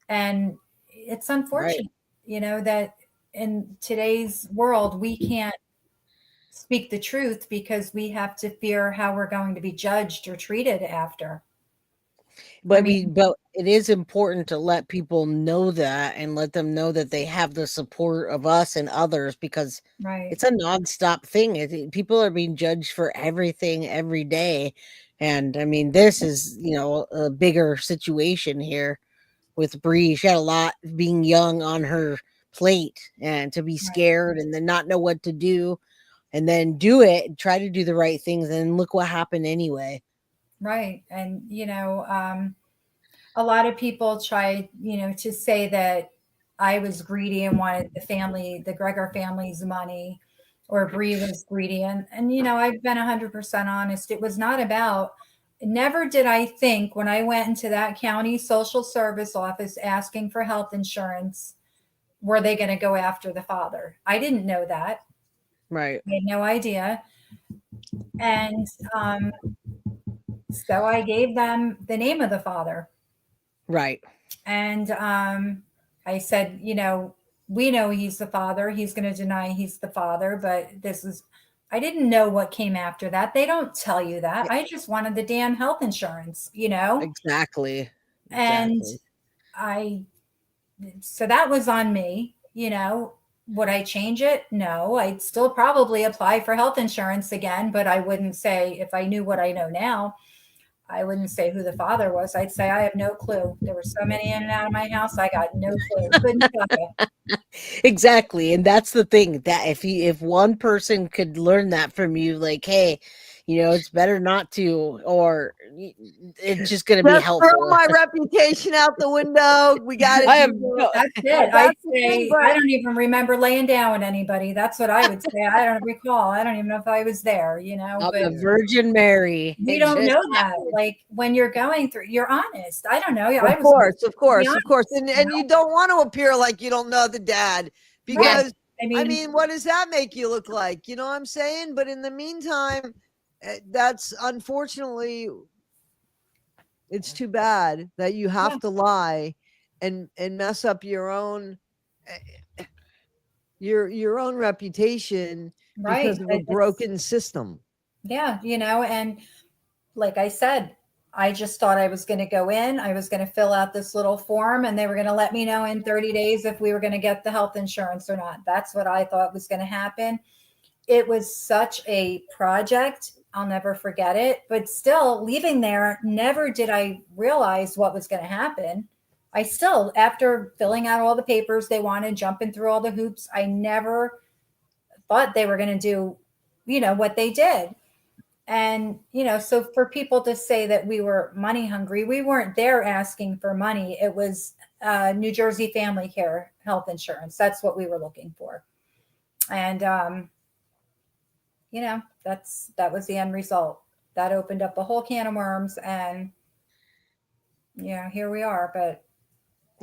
And it's unfortunate, you know, that in today's world, we can't speak the truth because we have to fear how we're going to be judged or treated after. But but it is important to let people know that and let them know that they have the support of us and others because Right. it's a nonstop thing. People are being judged for everything every day. And I mean, this is, you know, a bigger situation here with Bree. She had a lot being young on her plate and to be scared and then not know what to do and then do it, try to do the right things. And look what happened anyway. Right. And, you know, a lot of people try, you know, to say that I was greedy and wanted the Gregor family's money, or Bree was greedy. And, you know, I've been 100% honest. It was not about, never did I think when I went into that county social service office asking for health insurance, were they going to go after the father? I didn't know that. Right. I had no idea. And so I gave them the name of the father. Right. And I said, you know, we know he's the father. He's going to deny he's the father, but I didn't know what came after that. They don't tell you that. I just wanted the damn health insurance, you know? Exactly. And so that was on me, you know. Would I change it? No, I'd still probably apply for health insurance again, but I wouldn't say, if I knew what I know now, I wouldn't say who the father was. I'd say, I have no clue. There were so many in and out of my house. I got no clue. Couldn't tell you. Exactly. And that's the thing, that if one person could learn that from you, like, hey, you know, it's better not to, or it's just going to be helpful. Throw my reputation out the window. We got to That's it. I'd say, I don't even remember laying down with anybody. That's what I would say. I don't recall. I don't even know if I was there, you know. I'm but the Virgin Mary. We don't know that. Like, when you're going through, you're honest. I don't know. Of course. And you don't want to appear like you don't know the dad because, I mean, what does that make you look like? You know what I'm saying? But in the meantime, that's unfortunately, it's too bad that you have to lie and mess up your own reputation because of a broken system. Yeah, you know, and like I said, I just thought I was going to go in, I was going to fill out this little form, and they were going to let me know in 30 days if we were going to get the health insurance or not. That's what I thought was going to happen. It was such a project. I'll never forget it. But still, leaving there, never did I realize what was going to happen. I still, after filling out all the papers they wanted, jumping through all the hoops, I never thought they were going to do, you know, what they did. And, you know, so for people to say that we were money hungry, we weren't there asking for money. It was New Jersey Family Care health insurance. That's what we were looking for. And, you know, that was the end result. That opened up a whole can of worms, and, you know, here we are. But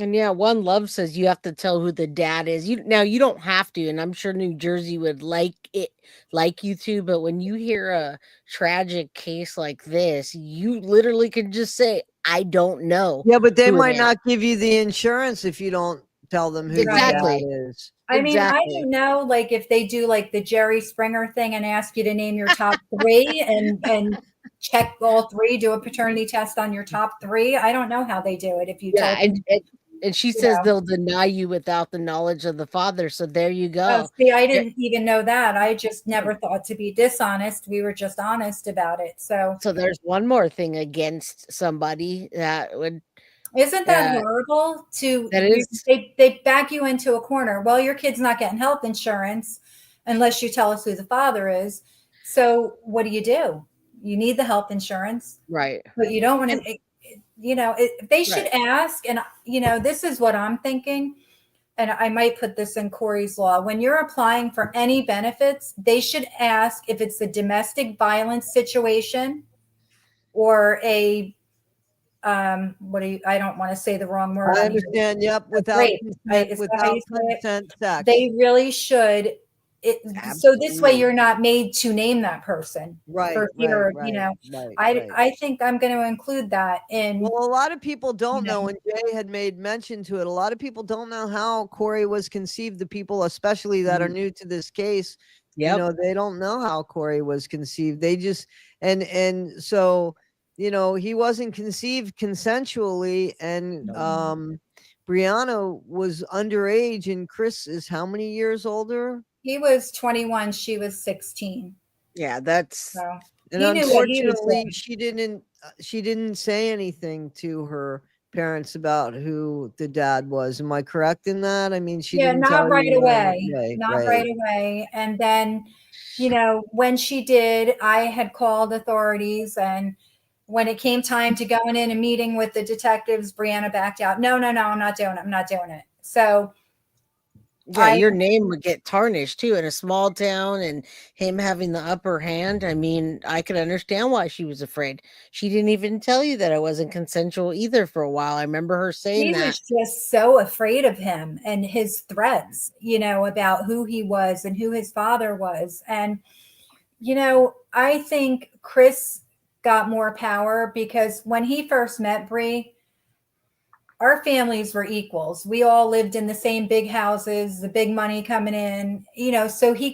And yeah, One Love says you have to tell who the dad is. You don't have to, and I'm sure New Jersey would like you to, but when you hear a tragic case like this, you literally can just say, I don't know. Yeah, but they might not give you the insurance if you don't tell them who the dad is. I mean, I don't know, like, if they do like the Jerry Springer thing and ask you to name your top three and check all three, do a paternity test on your top three. I don't know how they do it. If you And she You says know? they'll deny you without the knowledge of the father. So there you Oh, go. see, I didn't even know that. I just never thought to be dishonest. We were just honest about it. So there's one more thing against somebody that would. isn't that horrible? That is. They back you into a corner. Well, your kid's not getting health insurance unless you tell us who the father is. So what do? You need the health insurance, Right? But you don't want to. They should ask. And this is what I'm thinking. And I might put this in Corey's law. When you're applying for any benefits, they should ask if it's a domestic violence situation or a I don't want to say the wrong word. I understand. Yep. Without consent, sex. They really should. So this way you're not made to name that person. Right. For fear, I think I'm going to include that in. Well, a lot of people don't know, and Jay had made mention to it. A lot of people don't know how Corey was conceived. The people, especially that are new to this case, they don't know how Corey was conceived. They just and so he wasn't conceived consensually, and Breanna was underage, and Chris is how many years older? He was 21. She was 16. Yeah, that's. So, and unfortunately, she didn't say anything to her parents about who the dad was. Am I correct in that? I mean, she didn't not tell right you away. Not right away. And then, when she did, I had called authorities, and when it came time to going in a meeting with the detectives, Breanna backed out. No, I'm not doing it. I'm not doing it. So your name would get tarnished too in a small town, and him having the upper hand. I mean, I could understand why she was afraid. She didn't even tell you that it wasn't consensual either for a while. I remember her saying that. She was just so afraid of him and his threats, about who he was and who his father was. And, I think Chris got more power because when he first met Bree, our families were equals. We all lived in the same big houses, the big money coming in, so he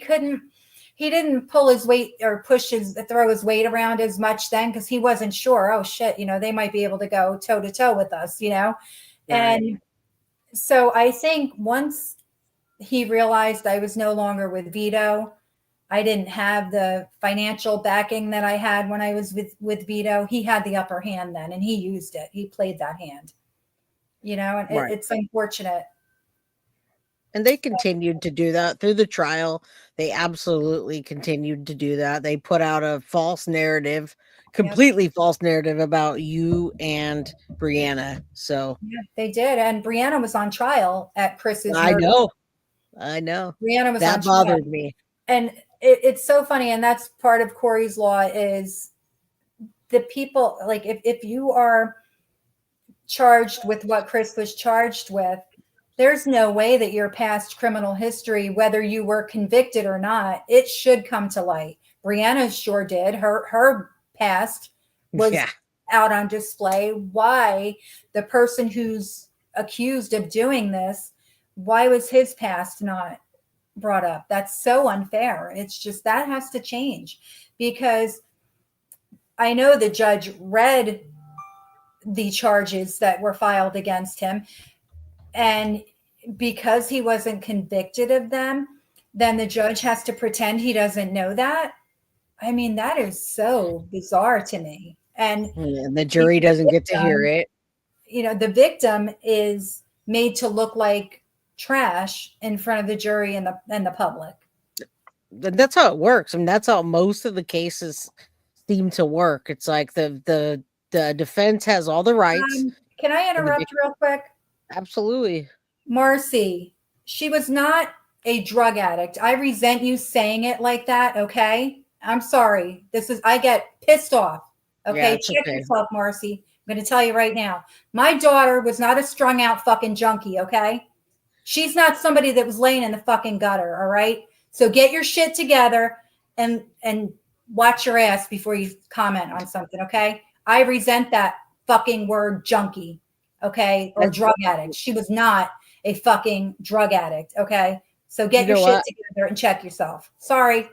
didn't pull his weight or throw his weight around as much then because he wasn't sure. Oh shit, they might be able to go toe to toe with us, Right. And so I think once he realized I was no longer with Vito, I didn't have the financial backing that I had when I was with Vito. He had the upper hand then, and he used it. He played that hand. And it's unfortunate. And they continued to do that through the trial. They absolutely continued to do that. They put out a false narrative, completely false narrative about you and Breanna. So they did. And Breanna was on trial at Chris's I murder. I know. Breanna was that on trial. bothered me. And it's so funny. And that's part of Corey's law is the people, like if you are charged with what Chris was charged with, there's no way that your past criminal history, whether you were convicted or not, it should come to light. Breanna sure did. Her past was out on display. Why the person who's accused of doing this, why was his past not brought up? That's so unfair. It's just that has to change because I know the judge read the charges that were filed against him. And because he wasn't convicted of them, then the judge has to pretend he doesn't know that. I mean, that is so bizarre to me. And the jury doesn't get to hear it. The victim is made to look like trash in front of the jury and the public. That's how it works. I mean, that's how most of the cases seem to work. It's like the defense has all the rights. Can I interrupt real quick? Absolutely. Marcy, she was not a drug addict. I resent you saying it like that. Okay. I'm sorry. I get pissed off. Okay. Check yourself, Marcy. I'm going to tell you right now. My daughter was not a strung out fucking junkie. Okay. She's not somebody that was laying in the fucking gutter. All right. So get your shit together and watch your ass before you comment on something. Okay. I resent that fucking word junkie. Okay. Or drug addict. She was not a fucking drug addict. Okay. So get your shit together and check yourself. Sorry.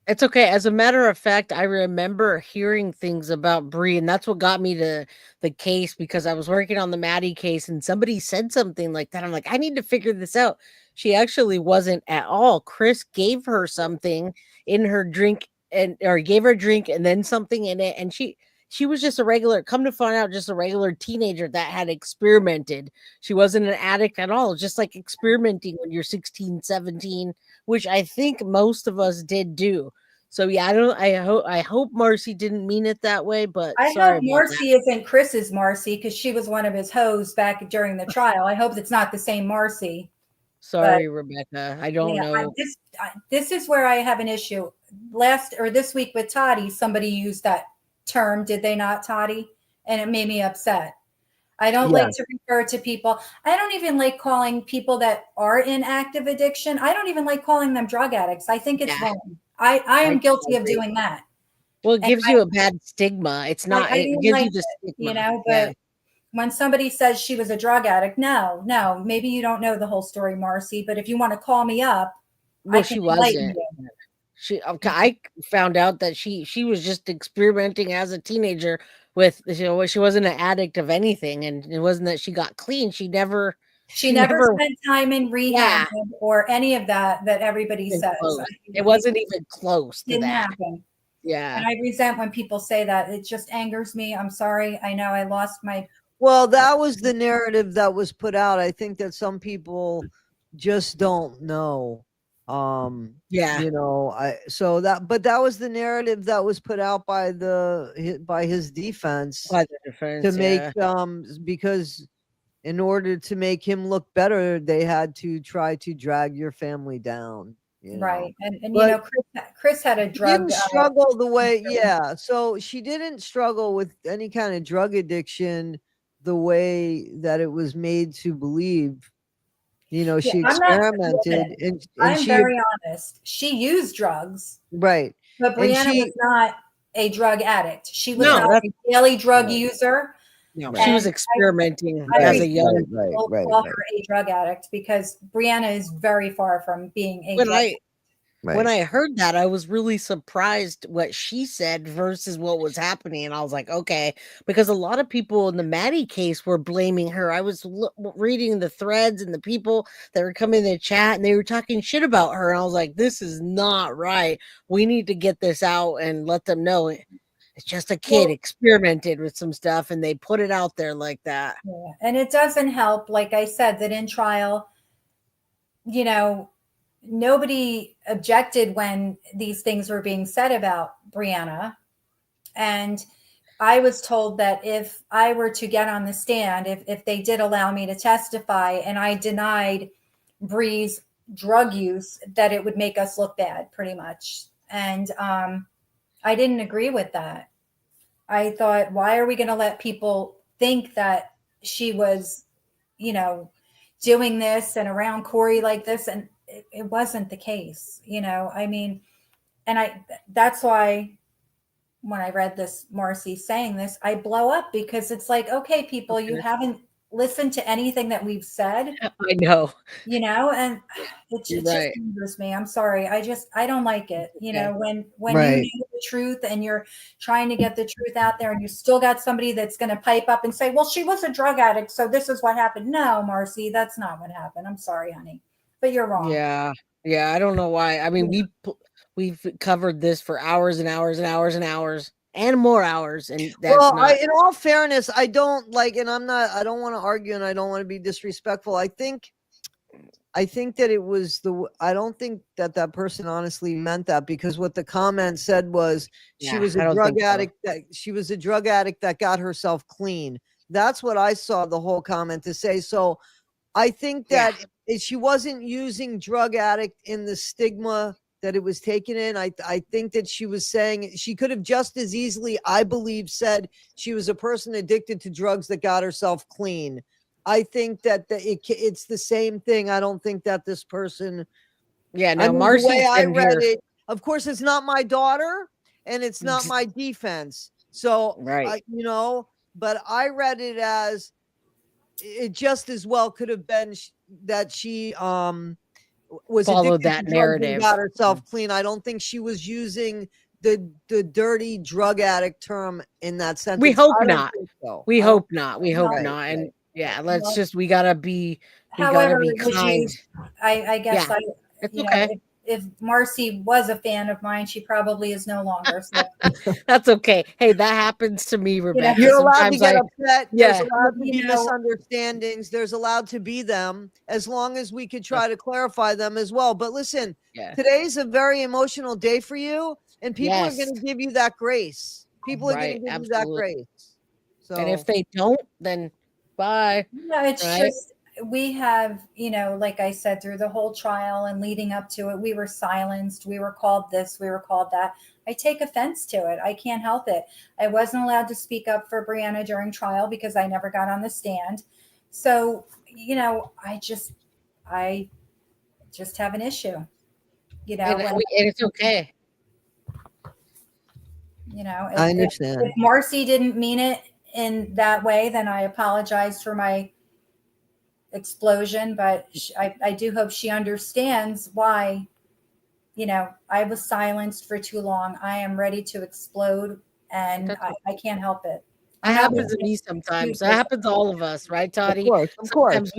It's okay. As a matter of fact, I remember hearing things about Bree, and that's what got me to the case because I was working on the Maddie case and somebody said something like that. I'm like, I need to figure this out. She actually wasn't at all. Chris gave her something in her drink or gave her a drink and then something in it. And she was just a regular, come to find out, just a regular teenager that had experimented. She wasn't an addict at all, just like experimenting when you're 16, 17, which I think most of us did do. So yeah, I hope Marcy didn't mean it that way, but I sorry hope about that. Marcy isn't Chris's Marcy because she was one of his hoes back during the trial. I hope it's not the same Marcy. Sorry, Rebecca. I don't Yeah, know. this is where I have an issue. This week with Toddy, somebody used that term, did they not, Toddy? And it made me upset. I don't like to refer to people. I don't even like calling people that are in active addiction. I don't even like calling them drug addicts. I think it's wrong. I am guilty of doing that. Well, it gives you a bad stigma. It's not. I It don't gives like you the it, stigma. but when somebody says she was a drug addict, no, maybe you don't know the whole story, Marcy, but if you want to call me up, Well, I can she enlighten wasn't. you. I found out that she was just experimenting as a teenager with, she wasn't an addict of anything, and it wasn't that she got clean. She never Spent time in rehab Yeah. or any of that everybody says. It wasn't even close to Didn't that. happen. Yeah. And I resent when people say that. It just angers me. I'm sorry. I know I lost my. Well, that was the narrative that was put out. I think that some people just don't know. Yeah. But that was the narrative that was put out by his defense. By the defense, to make because in order to make him look better, they had to try to drag your family down. Right. And Chris had a drug. Didn't struggle the way, so she didn't struggle with any kind of drug addiction the way that it was made to believe. She experimented and I'm she very honest. She used drugs. Right. But Breanna was not a drug addict. She was not a daily drug user. No, she was experimenting as a young call her a drug addict because Breanna is very far from being a drug addict. When I heard that, I was really surprised what she said versus what was happening. And I was like, okay, because a lot of people in the Maddie case were blaming her. I was reading the threads and the people that were coming in the chat and they were talking shit about her. And I was like, this is not right. We need to get this out and let them know it's just a kid experimented with some stuff and they put it out there like that. Yeah. And it doesn't help, like I said, that in trial, nobody objected when these things were being said about Breanna. And I was told that if I were to get on the stand, if they did allow me to testify and I denied Bree's drug use, that it would make us look bad pretty much. And I didn't agree with that. I thought, why are we going to let people think that she was, doing this and around Corey like this? And it wasn't the case, and that's why when I read this, Marcy saying this, I blow up because it's like, okay, people, you haven't listened to anything that we've said. I know. And it just angers me. I'm sorry. I don't like it. When you know the truth and you're trying to get the truth out there and you still got somebody that's going to pipe up and say, well, she was a drug addict, so this is what happened. No, Marcy, that's not what happened. I'm sorry, honey. But you're wrong. Yeah. I don't know why. I mean, we've covered this for hours and hours and hours and hours and more hours. And that's in all fairness, I don't I don't want to argue and I don't want to be disrespectful. I think that it was I don't think that person honestly meant that, because what the comment said was she was a drug addict that got herself clean. That's what I saw the whole comment to say. So I think that she wasn't using drug addict in the stigma that it was taken in. I think that she was saying she could have just as easily, I believe, said she was a person addicted to drugs that got herself clean. I think that it's the same thing. I don't think that this person. Yeah, no, Marcy. The way I read it, of course, it's not my daughter and it's not my defense. So, but I read it as it just as well could have been that she was followed addicted that to drugs and narrative. got herself clean. I don't think she was using the dirty drug addict term in that sentence. We hope I don't not. think so. We I don't- hope not. We hope Right, not. And right. yeah, Well, we gotta be however, it was kind. used. I guess Yeah, I, it's you know, okay. if Marcy was a fan of mine, she probably is no longer. So, That's okay. Hey, that happens to me, Rebecca. You're allowed to Sometimes get upset. There's yeah. allowed to be You know- misunderstandings. There's allowed to be them, as long as we could try to clarify them as well. But listen, Yeah. today's a very emotional day for you, and people are Yes. going to give you that grace. People are going Right, to give you absolutely. that grace. So, And if they don't, then bye. No, it's Right? just we have, like I said, through the whole trial and leading up to it, we were silenced. We were called this, we were called that. I take offense to it. I can't help it. I wasn't allowed to speak up for Breanna during trial because I never got on the stand. So, I just have an issue. And it's okay. I understand. If Marcy didn't mean it in that way, then I apologize for my explosion, but I do hope she understands why, I was silenced for too long. I am ready to explode, and I can't help it. That happens to me sometimes. That happens to all of us, right, Toddy? Of course. Sometimes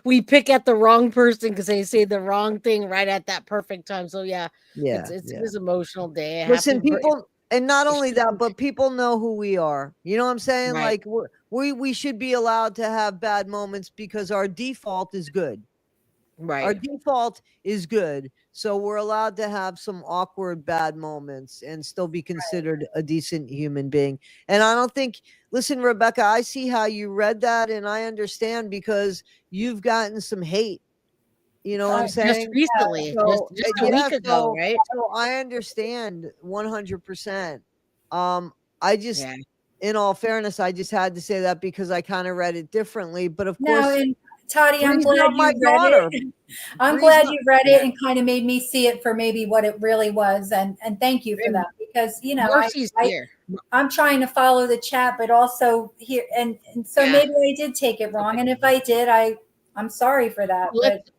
we pick at the wrong person because they say the wrong thing right at that perfect time. So yeah, it's this emotional day. Listen, people, and not only that, but people know who we are. You know what I'm saying? Right. Like we should be allowed to have bad moments because our default is good. Right. Our default is good. So we're allowed to have some awkward bad moments and still be considered a decent human being. And I don't think, listen, Rebecca, I see how you read that, and I understand because you've gotten some hate. You know what I'm saying? Just recently, So, just a week ago, right? So I understand 100%. I just, in all fairness, I just had to say that because I kind of read it differently. But of course, and Toddy, I'm Bree's glad not you my read daughter. it. I'm glad you read it and kind of made me see it for maybe what it really was. And thank you for that, because, Marcy's here. I'm trying to follow the chat, but also here. And so maybe I did take it wrong. And if I did, I'm sorry for that.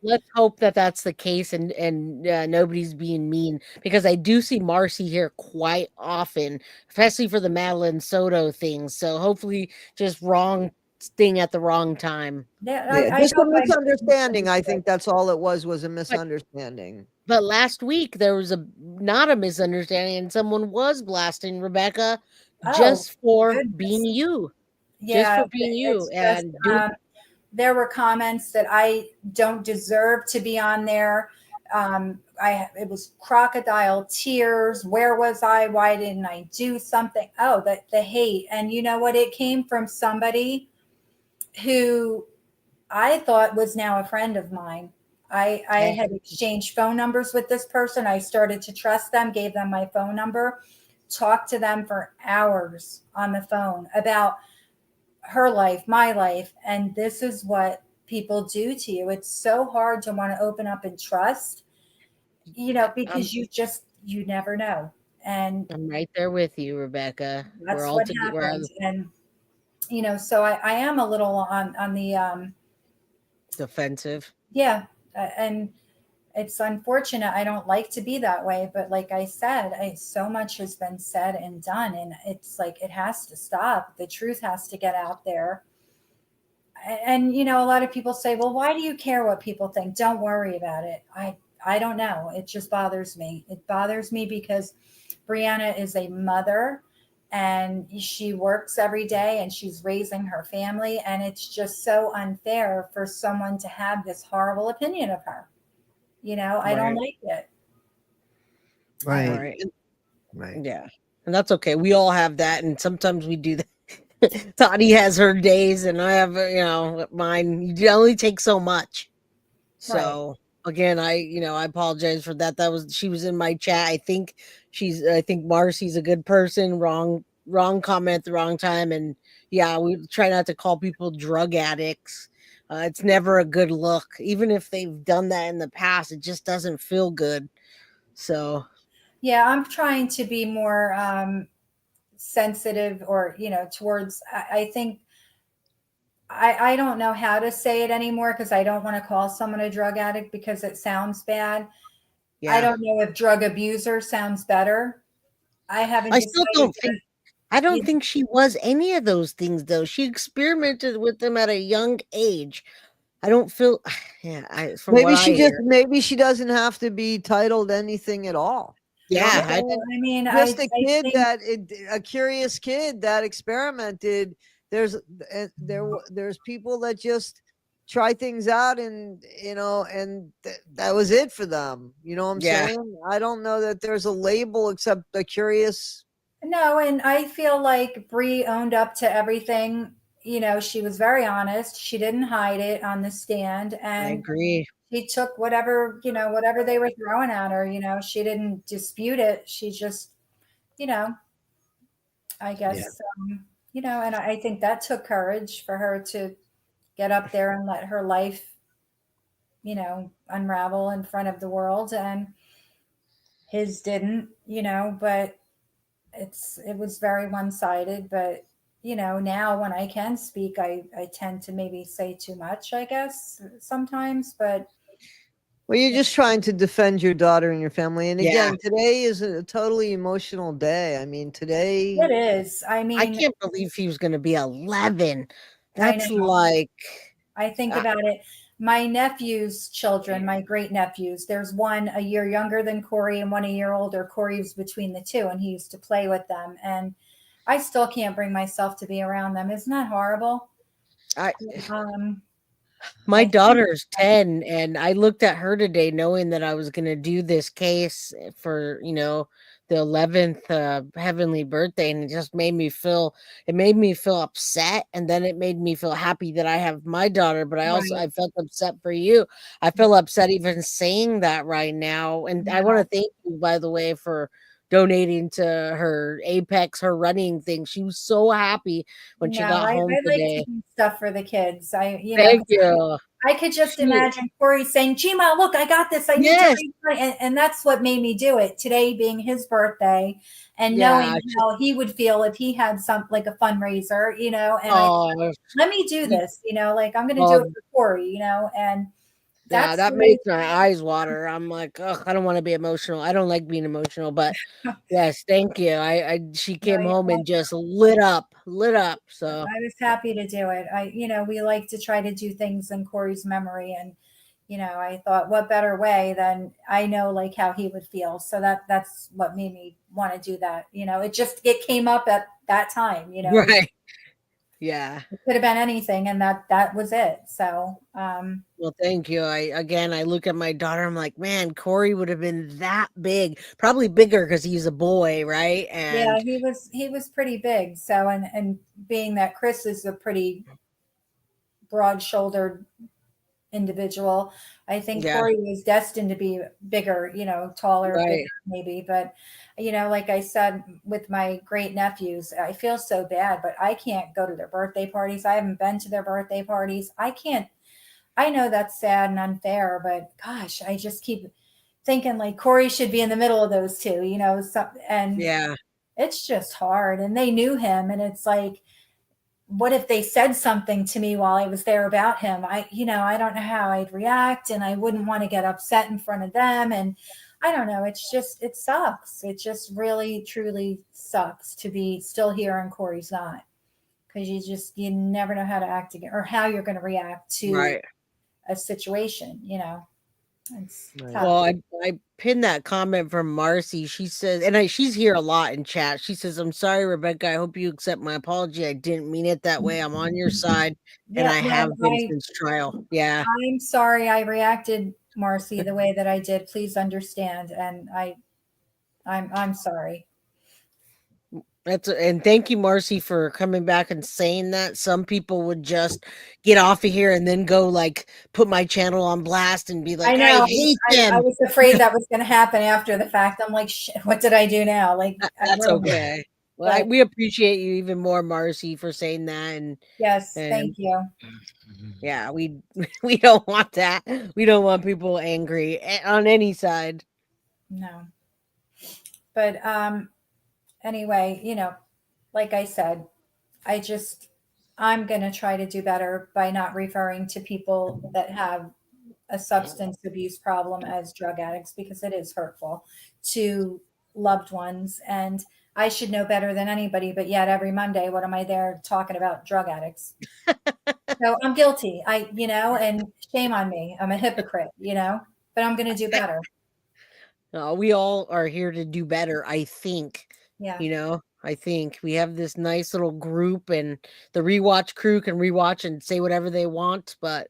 Let's hope that that's the case, and nobody's being mean, because I do see Marcy here quite often, especially for the Madeline Soto things. So hopefully, just wrong thing at the wrong time. Just a misunderstanding. I think that's all it was a misunderstanding. But last week there was not a misunderstanding, and someone was blasting Rebecca just for being you. Yeah, just for being you. And there were comments that I don't deserve to be on there. It was crocodile tears. Where was I? Why didn't I do something? Oh, the hate. And you know what? It came from somebody who I thought was now a friend of mine. I had exchanged phone numbers with this person. I started to trust them, gave them my phone number, talked to them for hours on the phone about her life, my life. And this is what people do to you. It's so hard to want to open up and trust, because you never know. And I'm right there with you, Rebecca. That's what happens. And, so I am a little on the defensive. Yeah. And it's unfortunate. I don't like to be that way, but like I said, so much has been said and done, and it's like, it has to stop. The truth has to get out there. And, a lot of people say, well, why do you care what people think? Don't worry about it. I don't know. It just bothers me. It bothers me because Breanna is a mother, and she works every day, and she's raising her family. And it's just so unfair for someone to have this horrible opinion of her. I don't like it. Right. Yeah. And that's okay. We all have that. And sometimes we do that. Toddy has her days, and I have, mine. You only take so much. So again, I apologize for that. She was in my chat. I think Marcy's a good person. Wrong comment at the wrong time. And yeah, we try not to call people drug addicts. It's never a good look. Even if they've done that in the past, it just doesn't feel good. So yeah, I'm trying to be more sensitive, or towards, I think I don't know how to say it anymore because I don't want to call someone a drug addict because it sounds bad. I don't know if drug abuser sounds better. I haven't I still decided don't yet. think I don't You- think she was any of those things though. She experimented with them at a young age. I don't feel yeah, from what I hear. Maybe she doesn't have to be titled anything at all. You know what Yeah, I'm saying? I mean, Just I think a curious kid that experimented. There's people that just try things out, and that was it for them. You know what I'm yeah, saying? I don't know that there's a label except a curious. no, and I feel like Bree owned up to everything. She was very honest. She didn't hide it on the stand, I and agree. she took whatever they were throwing at her. She didn't dispute it. She just, you know, I Yeah. guess, and I think that took courage for her to get up there and let her life, unravel in front of the world. And his didn't, but it was very one-sided. But now when I can speak, I tend to maybe say too much, I guess, sometimes. But Well, you're just trying to defend your daughter and your family. And Yeah. again, today is a totally emotional day. I mean, today. it is. I I mean, can't believe he was gonna be 11. I That's know. like I think uh, about it. My nephew's children, my great nephews, there's one a year younger than Corey and one a year older. Corey was between the two, and he used to play with them. And I still can't bring myself to be around them. Isn't that horrible? I Um, my I think, daughter's 10, and I looked at her today knowing that I was gonna do this case for, the 11th heavenly birthday, and it made me feel upset, and then it made me feel happy that I have my daughter, but right. I felt upset for you. I feel upset even saying that right now. And I want to thank you, by the way, for donating to her Apex, her running thing. She was so happy when she No, got I home like to today. do stuff for the kids. 'Cause Thank you. I could just She imagine Corey saying, Gma, look, I got this. I need to Yes. read. And that's what made me do it today being his birthday and knowing Yeah. how he would feel if he had like a fundraiser, and I Oh, let me do you this, like I'm going to do it well, for Corey, and yeah, that's that the way. makes my eyes water. I'm like, ugh, I don't want to be emotional. I don't like being emotional, but yes, thank you. She No, came yeah, home and just lit up. So I was happy to do it. We like to try to do things in Corey's memory, and I thought, what better way than I know like how he would feel. So that's what made me want to do that. It came up at that time. right. Yeah. It could have been anything, and that was it. So Well, thank you. I look at my daughter, I'm like, man, Corey would have been that big, probably bigger because he's a boy, right? yeah, And he was pretty big. So and being that Chris is a pretty broad shouldered individual. I think yeah, Corey was destined to be bigger, taller, bigger right. maybe. But, like I said, with my great nephews, I feel so bad, but I can't go to their birthday parties. I haven't been to their birthday parties. I can't, I know that's sad and unfair, but gosh, I just keep thinking like Corey should be in the middle of those two, and Yeah. it's just hard. And they knew him, and it's like, what if they said something to me while I was there about him? I don't know how I'd react, and I wouldn't want to get upset in front of them. And I don't know. It sucks. It just really, truly sucks to be still here and Corey's not, because you never know how to act again or how you're going to react to Right. a situation. It's Right. tough. Well, I pinned that comment from Marcy. She says, and she's here a lot in chat. She says, "I'm sorry, Rebecca. I hope you accept my apology. I didn't mean it that way. I'm on your side, and Yeah, I well, have been since trial." Yeah, I'm sorry I reacted, Marcy, the way that I did. Please understand, and I'm sorry. and thank you, Marcy, for coming back and saying that. Some people would just get off of here and then go like put my channel on blast and be I like, "I know. hate I them." was afraid that was going to happen after the fact. I'm like, shit, what did I do now? Like, I That's ruined it. okay. Well, But we appreciate you even more, Marcy, for saying that, yes, and thank you. yeah, we we don't want that. We don't want people angry on any side. No, but anyway, like I said, I just I'm going to try to do better by not referring to people that have a substance abuse problem as drug addicts, because it is hurtful to loved ones. And I should know better than anybody, but yet every Monday, what am I there talking about? Drug addicts. So I'm guilty. And shame on me. I'm a hypocrite, but I'm going to do better. We all are here to do better, I think. Yeah. I think we have this nice little group, and the rewatch crew can rewatch and say whatever they want, but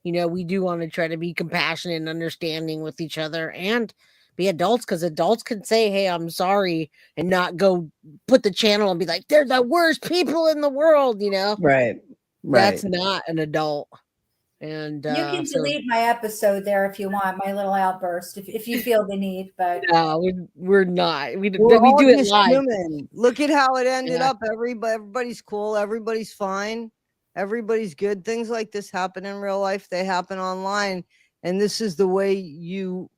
we do want to try to be compassionate and understanding with each other and be adults, because adults can say, hey, I'm sorry, and not go put the channel and be like, they're the worst people in the world. Right. That's not an adult. And You can delete my episode there if you want, my little outburst, if you feel the need. But no, we're not. We do all it just live. human. Look at how it ended up. Everybody's cool. Everybody's fine. Everybody's good. Things like this happen in real life. They happen online, and this is the way you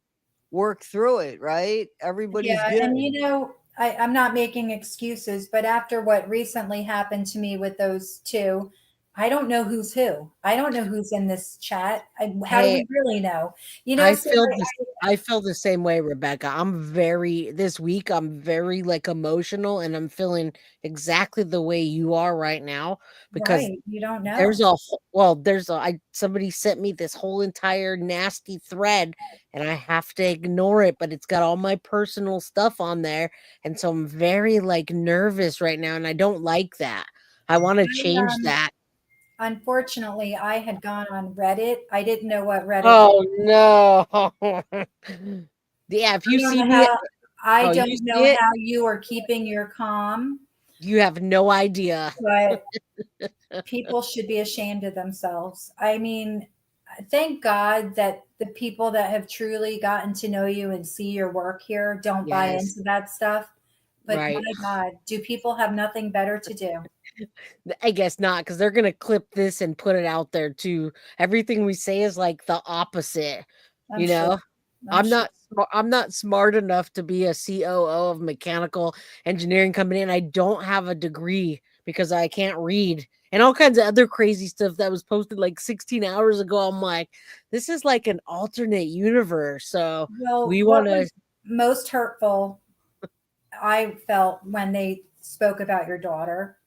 work through it, right? Everybody's good. And I'm not making excuses, but after what recently happened to me with those two, I don't know who's who. I don't know who's in this chat. How do we really know? I feel the same way, Rebecca. This week I'm very emotional, and I'm feeling exactly the way you are right now, because you don't know. Somebody sent me this whole entire nasty thread, and I have to ignore it, but it's got all my personal stuff on there. And so I'm very nervous right now, and I don't like that. I want to change that. Unfortunately, I had gone on Reddit. I didn't know what Reddit was. No. Yeah, if you see me, I don't know how you are keeping your calm. You have no idea. But people should be ashamed of themselves. I mean, thank God that the people that have truly gotten to know you and see your work here don't buy into that stuff. But my God, do people have nothing better to do? I guess not, because they're going to clip this and put it out there too. Everything we say is the opposite. I'm not smart enough to be a COO of mechanical engineering company, and I don't have a degree because I can't read, and all kinds of other crazy stuff that was posted 16 hours ago. I'm like, this is an alternate universe. So we want to. Most hurtful I felt when they spoke about your daughter.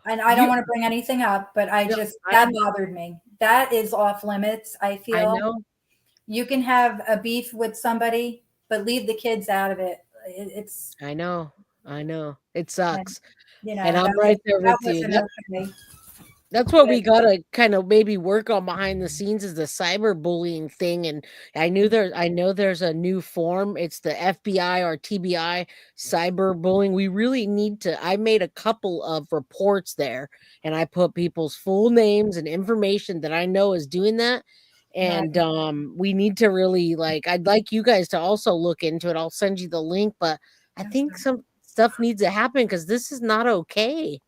And I don't want to bring anything up, but that bothered me. That is off limits. I feel you can have a beef with somebody, but leave the kids out of it. I know. It sucks. And I'm right there with you. Okay. That's what we gotta kind of maybe work on behind the scenes, is the cyberbullying thing. And I know there's a new form. It's the FBI or TBI cyberbullying. We really need to. I made a couple of reports there, and I put people's full names and information that I know is doing that. And we need to really I'd like you guys to also look into it. I'll send you the link, but I think some stuff needs to happen, because this is not okay.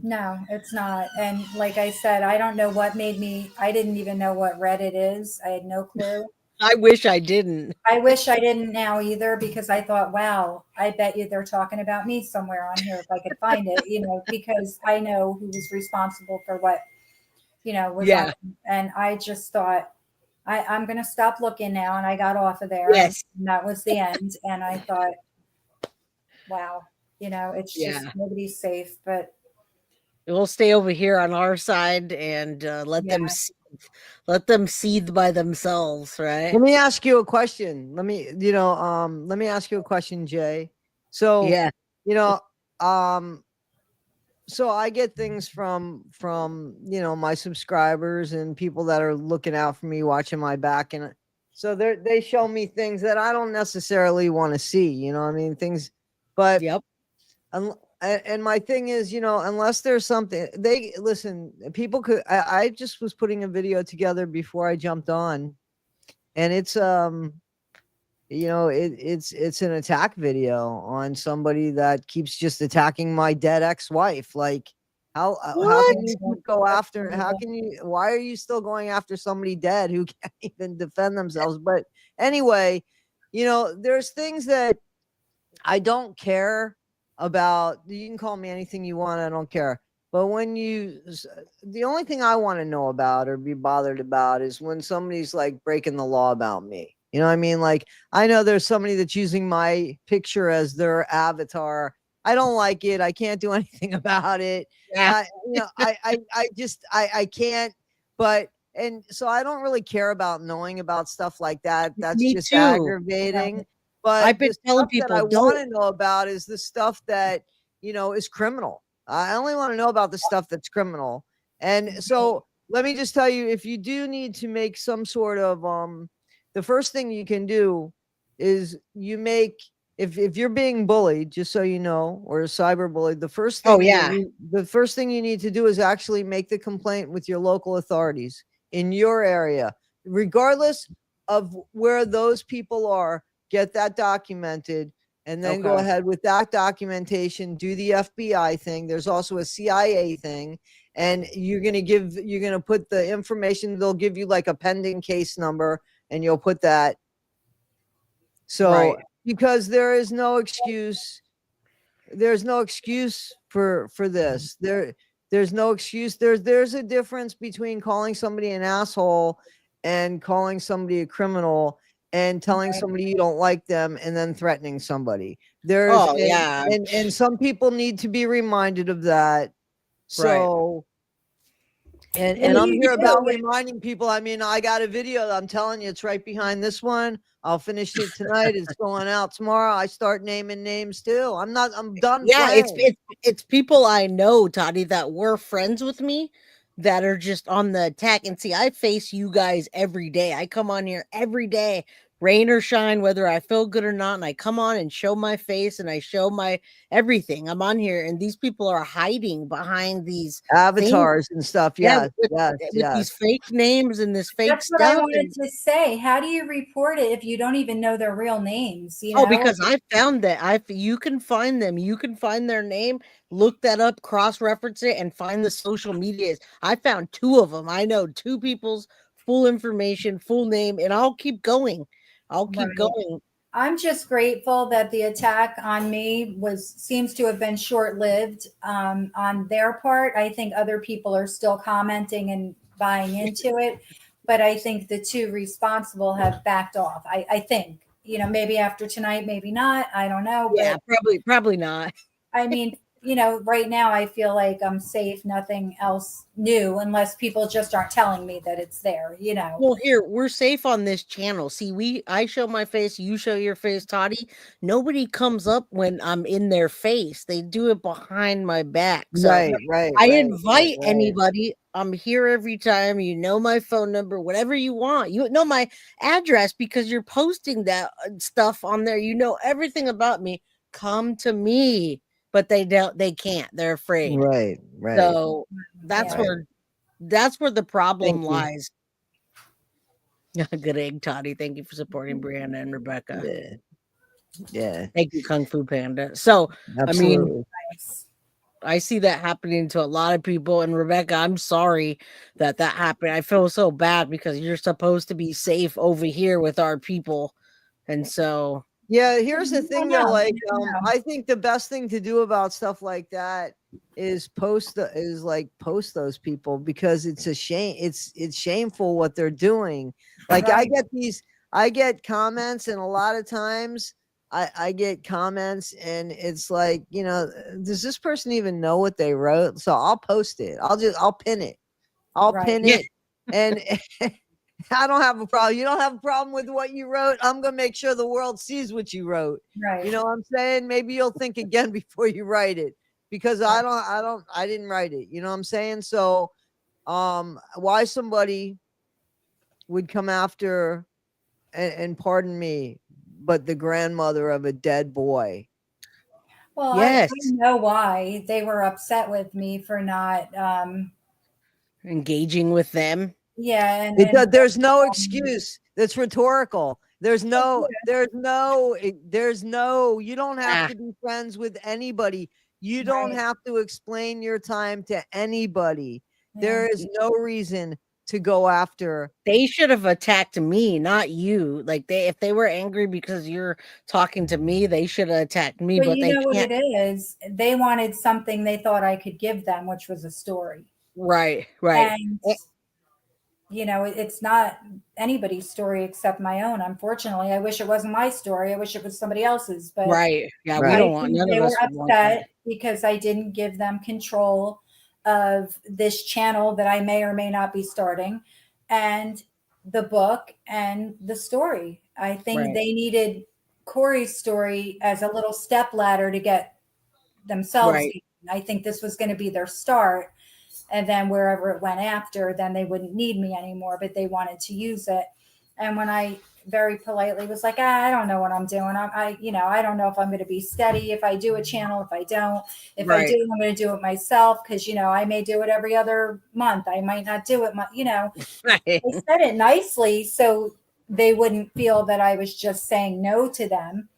No, it's not. And like I said, I don't know what made me, I didn't even know what Reddit is. I had no clue. I wish I didn't. I wish I didn't now either, because I thought, wow, I bet you they're talking about me somewhere on here if I could find it, because I know who was responsible for what, was on. And I just thought, I'm going to stop looking now. And I got off of there. Yes. And that was the end. And I thought, wow, it's just nobody's safe, but we'll stay over here on our side and let them seethe by themselves, right? Let me ask you a question. Let me ask you a question, Jay. So so I get things from my subscribers and people that are looking out for me, watching my back, and so they show me things that I don't necessarily want to see. Things, but And my thing is, unless there's something people could, I just was putting a video together before I jumped on, and it's, it's an attack video on somebody that keeps just attacking my dead ex-wife. How can you go after, why are you still going after somebody dead who can't even defend themselves? But anyway, there's things that I don't care about. You can call me anything you want. I don't care. But when the only thing I want to know about or be bothered about is when somebody's like breaking the law about me. You know what I mean? Like, I know there's somebody that's using my picture as their avatar. I don't like it. I can't do anything about it. Yeah. I can't. But and so I don't really care about knowing about stuff like that. That's Me just too. aggravating. But I've been the telling stuff that people, I don't. want to know about is the stuff that is criminal. I only want to know about the stuff that's criminal. And so let me just tell you, if you do need to make some sort of the first thing you can do is you make if you're being bullied, just so you know, or cyber bullied, the first thing the first thing you need to do is actually make the complaint with your local authorities in your area, regardless of where those people are. Get that documented, and then go ahead with that documentation, do the FBI thing. There's also a CIA thing, and you're going to put the information. They'll give you like a pending case number, and you'll put that. So because there is no excuse, there's no excuse for this. There's no excuse. There's a difference between calling somebody an asshole and calling somebody a criminal and telling somebody you don't like them and then threatening somebody. And some people need to be reminded of that. So and I'm here about reminding people. I mean, I got a video. I'm telling you, it's right behind this one. I'll finish it tonight. It's going out tomorrow. I start naming names too. I'm done. Yeah, playing. it's people I know, Toddy, that were friends with me that are just on the attack. And see, I face you guys every day. I come on here every day, rain or shine, whether I feel good or not. And I come on and show my face and I show my everything. I'm on here, and these people are hiding behind these avatars and stuff. Yes, with these fake names and this fake That's stuff. what I wanted to say. How do you report it if you don't even know their real names? Oh, because I found that you can find them. You can find their name, look that up, cross-reference it, and find the social medias. I found 2 of them. I know 2 people's full information, full name, and I'll keep going. I'll keep going. I'm just grateful that the attack on me seems to have been short-lived on their part. I think other people are still commenting and buying into it, but I think the 2 responsible have backed off. I think, maybe after tonight, maybe not. I don't know. Yeah, probably not. I mean, right now I feel like I'm safe. Nothing else new, unless people just aren't telling me that it's there, Well, here, we're safe on this channel. See, I show my face, you show your face, Toddy. Nobody comes up when I'm in their face. They do it behind my back. So I invite anybody. I'm here every time. You know my phone number, whatever you want. You know my address because you're posting that stuff on there. You know everything about me. Come to me. But they can't. They're afraid. Right. So that's where the problem lies. Good egg, Toddy. Thank you for supporting Breanna and Rebecca. Yeah. Thank you, Kung Fu Panda. So absolutely. I mean, I see that happening to a lot of people. And Rebecca, I'm sorry that happened. I feel so bad because you're supposed to be safe over here with our people, and so. Yeah, here's the thing though, like I think the best thing to do about stuff like that is post those people, because it's a shame. It's shameful what they're doing. Like I get comments, and a lot of times I get comments and it's like, does this person even know what they wrote? So I'll post it. I'll pin it. Pin it. And I don't have a problem. You don't have a problem with what you wrote. I'm going to make sure the world sees what you wrote. Right. You know what I'm saying? Maybe you'll think again before you write it, because I didn't write it. You know what I'm saying? So, why somebody would come after, and pardon me, but the grandmother of a dead boy. Well, yes. I know why they were upset with me for not engaging with them. Yeah, there's no excuse. That's rhetorical. There's no, you don't have to be friends with anybody. You don't have to explain your time to anybody. There is no reason to go after. They should have attacked me, not you. Like if they were angry because you're talking to me, they should have attacked me. But But you they know what can't. it is? They wanted something they thought I could give them, which was a story. Right. And it's not anybody's story except my own. Unfortunately, I wish it wasn't my story. I wish it was somebody else's. But right. Yeah, we I don't want think none they of us were would want that. upset because I didn't give them control of this channel that I may or may not be starting, and the book and the story. I think they needed Corey's story as a little step ladder to get themselves. Right. I think this was going to be their start. And then wherever it went after, then they wouldn't need me anymore, but they wanted to use it. And when I very politely was like, I don't know what I'm doing. I don't know if I'm going to be steady, if I do a channel, if I don't, if I do, I'm going to do it myself. Cause I may do it every other month. I might not do it. They said it nicely so they wouldn't feel that I was just saying no to them,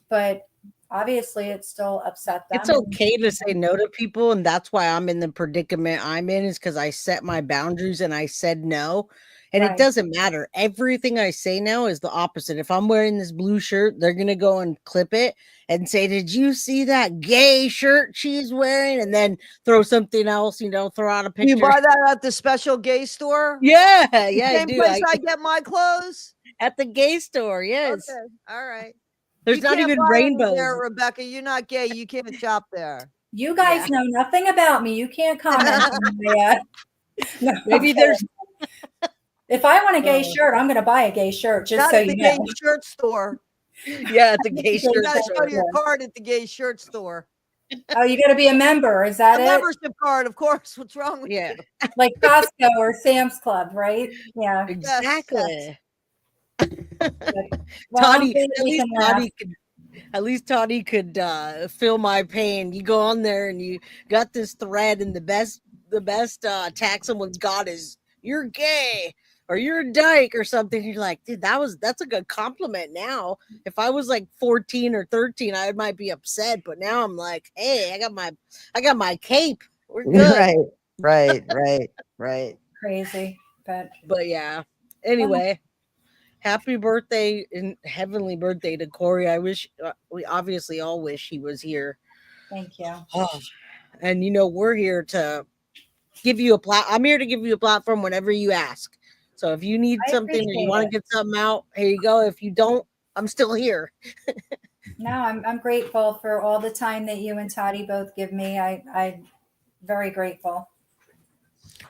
but obviously it still upset them. It's okay to say no to people, and that's why I'm in the predicament I'm in, is because I set my boundaries and I said no. And it doesn't matter. Everything I say now is the opposite. If I'm wearing this blue shirt, they're gonna go and clip it and say, "Did you see that gay shirt she's wearing?" And then throw something else, throw out a picture. You buy that at the special gay store? Yeah, the I same do. place I get my clothes? At the gay store, yes. Okay, all right. There's not even rainbows there, Rebecca. You're not gay. You can't shop there. You guys know nothing about me. You can't comment on my, maybe there's. If I want a gay shirt, I'm going to buy a gay shirt. Just so you know. At the gay shirt store. Yeah, at the gay shirt store. You got to show your card at the gay shirt store. Oh, you got to be a member. Is that a it? Membership card, of course. What's wrong with you? Like Costco or Sam's Club, right? Yeah, exactly. Well, Toddy, at least Toddy could feel my pain. You go on there and you got this thread, and the best attack someone's got is "you're gay" or "you're a dyke" or something. You're like, dude, that's a good compliment. Now, if I was like 14 or 13, I might be upset, but now I'm like, hey, I got my cape. We're good. Right. Crazy, but yeah. Anyway. Happy birthday and heavenly birthday to Corey. I wish we obviously all wish he was here. Thank you. Oh, and we're here to give you I'm here to give you a platform whenever you ask. So if you need something or you want to get something out, here you go. If you don't, I'm still here. No, I'm grateful for all the time that you and Toddy both give me. I'm very grateful.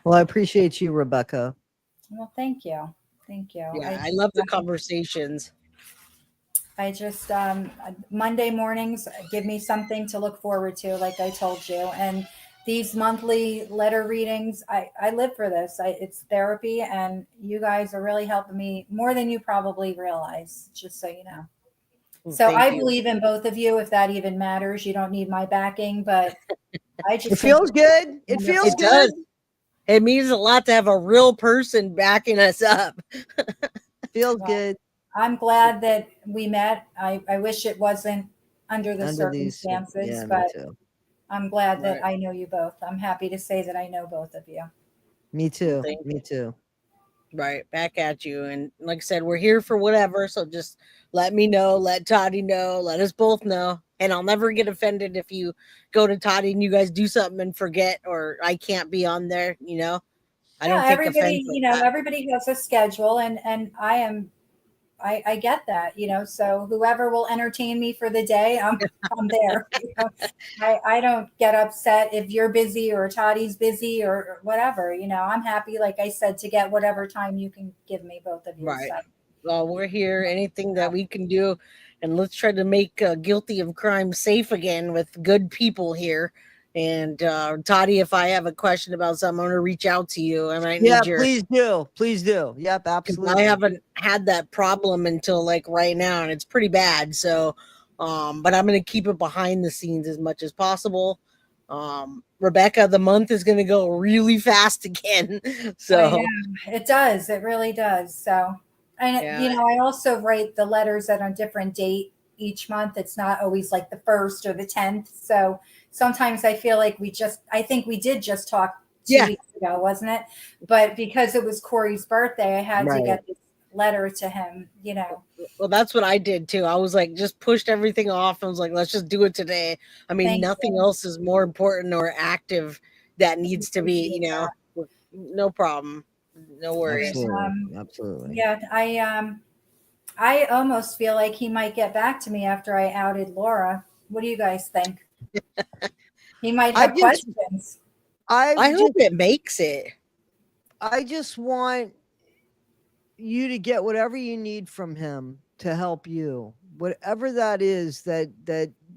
Well, I appreciate you, Rebecca. Well, thank you. Thank you. Yeah, I love the conversations. I just, Monday mornings give me something to look forward to, like I told you. And these monthly letter readings, I live for this. It's therapy, and you guys are really helping me more than you probably realize, just so you know. So I believe in both of you, if that even matters. You don't need my backing, but I just... It feels good. It feels good. Does. It means a lot to have a real person backing us up. Feels good. I'm glad that we met. I wish it wasn't under the circumstances, but I'm glad that I know you both. I'm happy to say that I know both of you. Me too. Me too. Right. Back at you. And like I said, we're here for whatever. So just let me know, let Toddy know, let us both know. And I'll never get offended if you go to Toddy and you guys do something and forget, or I can't be on there, I don't take offense. Everybody has a schedule, and I get that, so whoever will entertain me for the day, I'm there. I don't get upset if you're busy or Toddy's busy or whatever, I'm happy, like I said, to get whatever time you can give me, both of you. Right. So. Well, we're here, anything that we can do. And let's try to make Guilty of Crime safe again with good people here. And Toddy, if I have a question about something, I'm going to reach out to you. I might need your... please do. Please do. Yep, absolutely. I haven't had that problem until like right now, and it's pretty bad. So, but I'm going to keep it behind the scenes as much as possible. Rebecca, the month is going to go really fast again. So it does. It really does. So, and I also write the letters at a different date each month. It's not always like the 1st or the 10th. So sometimes I feel like I think we did just talk 2 weeks ago, wasn't it? But because it was Corey's birthday, I had to get this letter to him, you know. Well, that's what I did too. I was like, just pushed everything off. I was like, let's just do it today. I mean, nothing else is more important or active that needs to be, you know, no problem. No worries. Absolutely. Yeah, I almost feel like he might get back to me after I outed Laura. What do you guys think? He might have questions. I hope it makes it. I just want you to get whatever you need from him to help you. Whatever that is that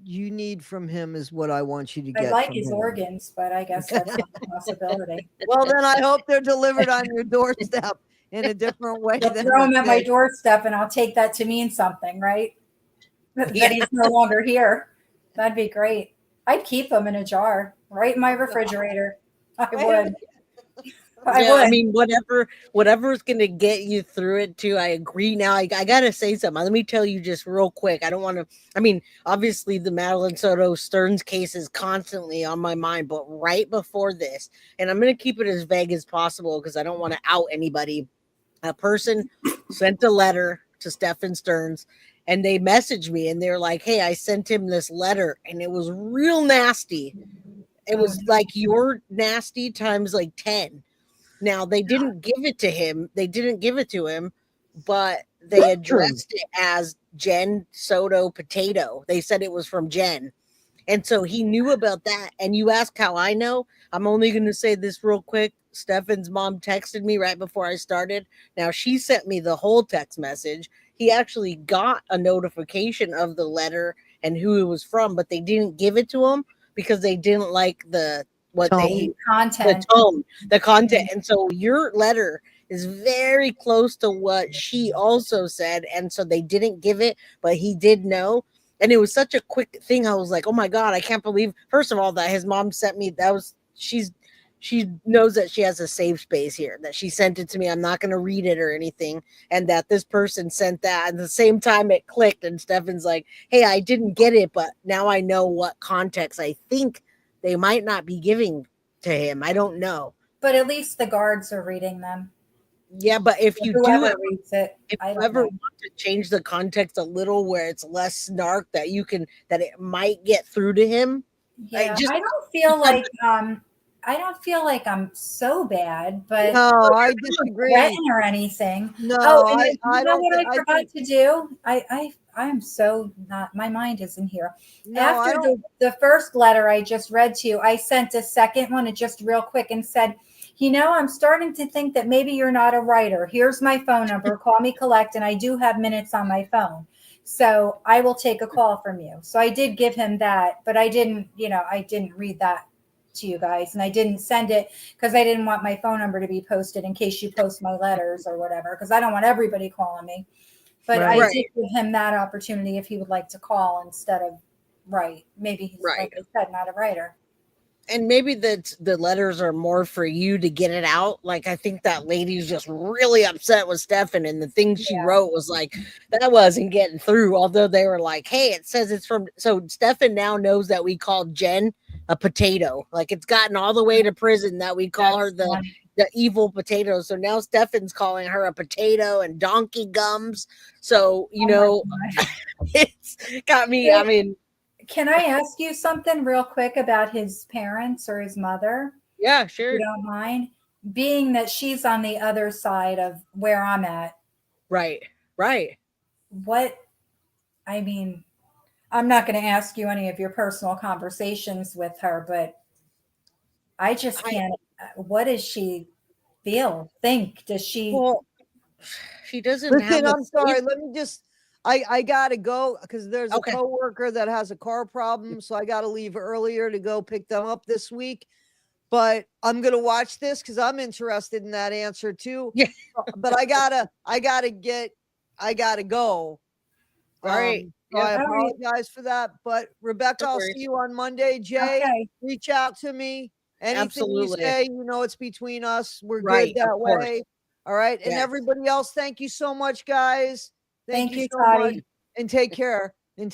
you need from him is what I want you to get. I like from his him. organs, but I guess that's not a possibility. Well, then I hope they're delivered on your doorstep in a different way. They'll throw him at my doorstep, and I'll take that to mean something, right? That he's no longer here. That'd be great. I'd keep him in a jar, right in my refrigerator. I would. I mean, whatever's gonna get you through it too. I agree. Now I gotta say something. Let me tell you just real quick. I don't want to. I mean, obviously the Madeline Soto Stearns case is constantly on my mind, but right before this, and I'm gonna keep it as vague as possible because I don't want to out anybody. A person sent a letter to Stephen Stearns, and they messaged me, and they're like, "Hey, I sent him this letter, and it was real nasty. It was like your nasty times like 10." Now, they didn't give it to him. They didn't give it to him, but they addressed it as Jen Soto Potato. They said it was from Jen. And so he knew about that. And you ask how I know. I'm only going to say this real quick. Stefan's mom texted me right before I started. Now, she sent me the whole text message. He actually got a notification of the letter and who it was from, but they didn't give it to him because they didn't like the content. And so your letter is very close to what she also said, and so they didn't give it, but he did know. And it was such a quick thing. I was like, oh my god, I can't believe, first of all, that his mom sent me. She knows that she has a safe space here, that she sent it to me. I'm not going to read it or anything, and that this person sent that. At the same time it clicked, and Stefan's like, hey, I didn't get it, but now I know what context I think they might not be giving to him. I don't know. But at least the guards are reading them. Yeah, but if you reads it, if you ever want to change the context a little where it's less snark, that it might get through to him. Yeah, I don't feel like I'm so bad, but no, I disagree. Or anything. No, I don't. What I forgot to do? I'm so not. My mind isn't here. No, After the first letter I just read to you, I sent a second one, and just real quick, and said, I'm starting to think that maybe you're not a writer. Here's my phone number. Call me collect, and I do have minutes on my phone, so I will take a call from you. So I did give him that, but I didn't read that to you guys, and I didn't send it because I didn't want my phone number to be posted in case you post my letters or whatever, because I don't want everybody calling me. But I did give him that opportunity if he would like to call instead of write. Maybe he's, like I said, not a writer. And maybe the letters are more for you to get it out. Like, I think that lady's just really upset with Stefan, and the thing she wrote was like, that wasn't getting through. Although they were like, hey, it says it's from, so Stefan now knows that we called Jen a potato. Like, it's gotten all the way to prison that we call her the evil potato. So now Stefan's calling her a potato and donkey gums. So, it's got me, I mean. Can I ask you something real quick about his parents or his mother? Yeah, sure. If you don't mind? Being that she's on the other side of where I'm at. Right. I'm not going to ask you any of your personal conversations with her, but I just can't. What does she think? Does she? Well, she doesn't Listen, I'm sorry. Let me just, I got to go because there's a coworker that has a car problem. So I got to leave earlier to go pick them up this week. But I'm going to watch this because I'm interested in that answer too. Yeah. But I gotta go. All right. So I apologize for that. But Rebecca, I'll see you on Monday. Jay, reach out to me. Anything you say, it's between us. We're good that way. All right. And everybody else, thank you so much, guys. Thank you so much. And take care. And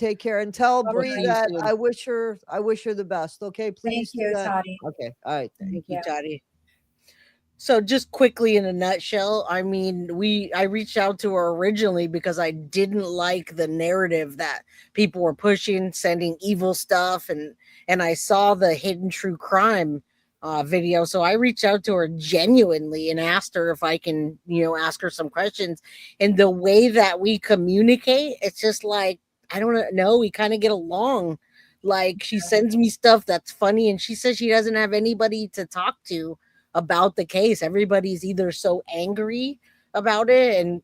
tell Bree that I wish her the best. Okay, please. Thank you, Toddy. Okay. All right. Thank you, Toddy. So just quickly in a nutshell, I mean, I reached out to her originally because I didn't like the narrative that people were pushing, sending evil stuff, and I saw the hidden true crime video. So I reached out to her genuinely and asked her if I can, ask her some questions. And the way that we communicate, it's just like, I don't know, we kind of get along. Like she sends me stuff that's funny, and she says she doesn't have anybody to talk to about the case. Everybody's either so angry about it and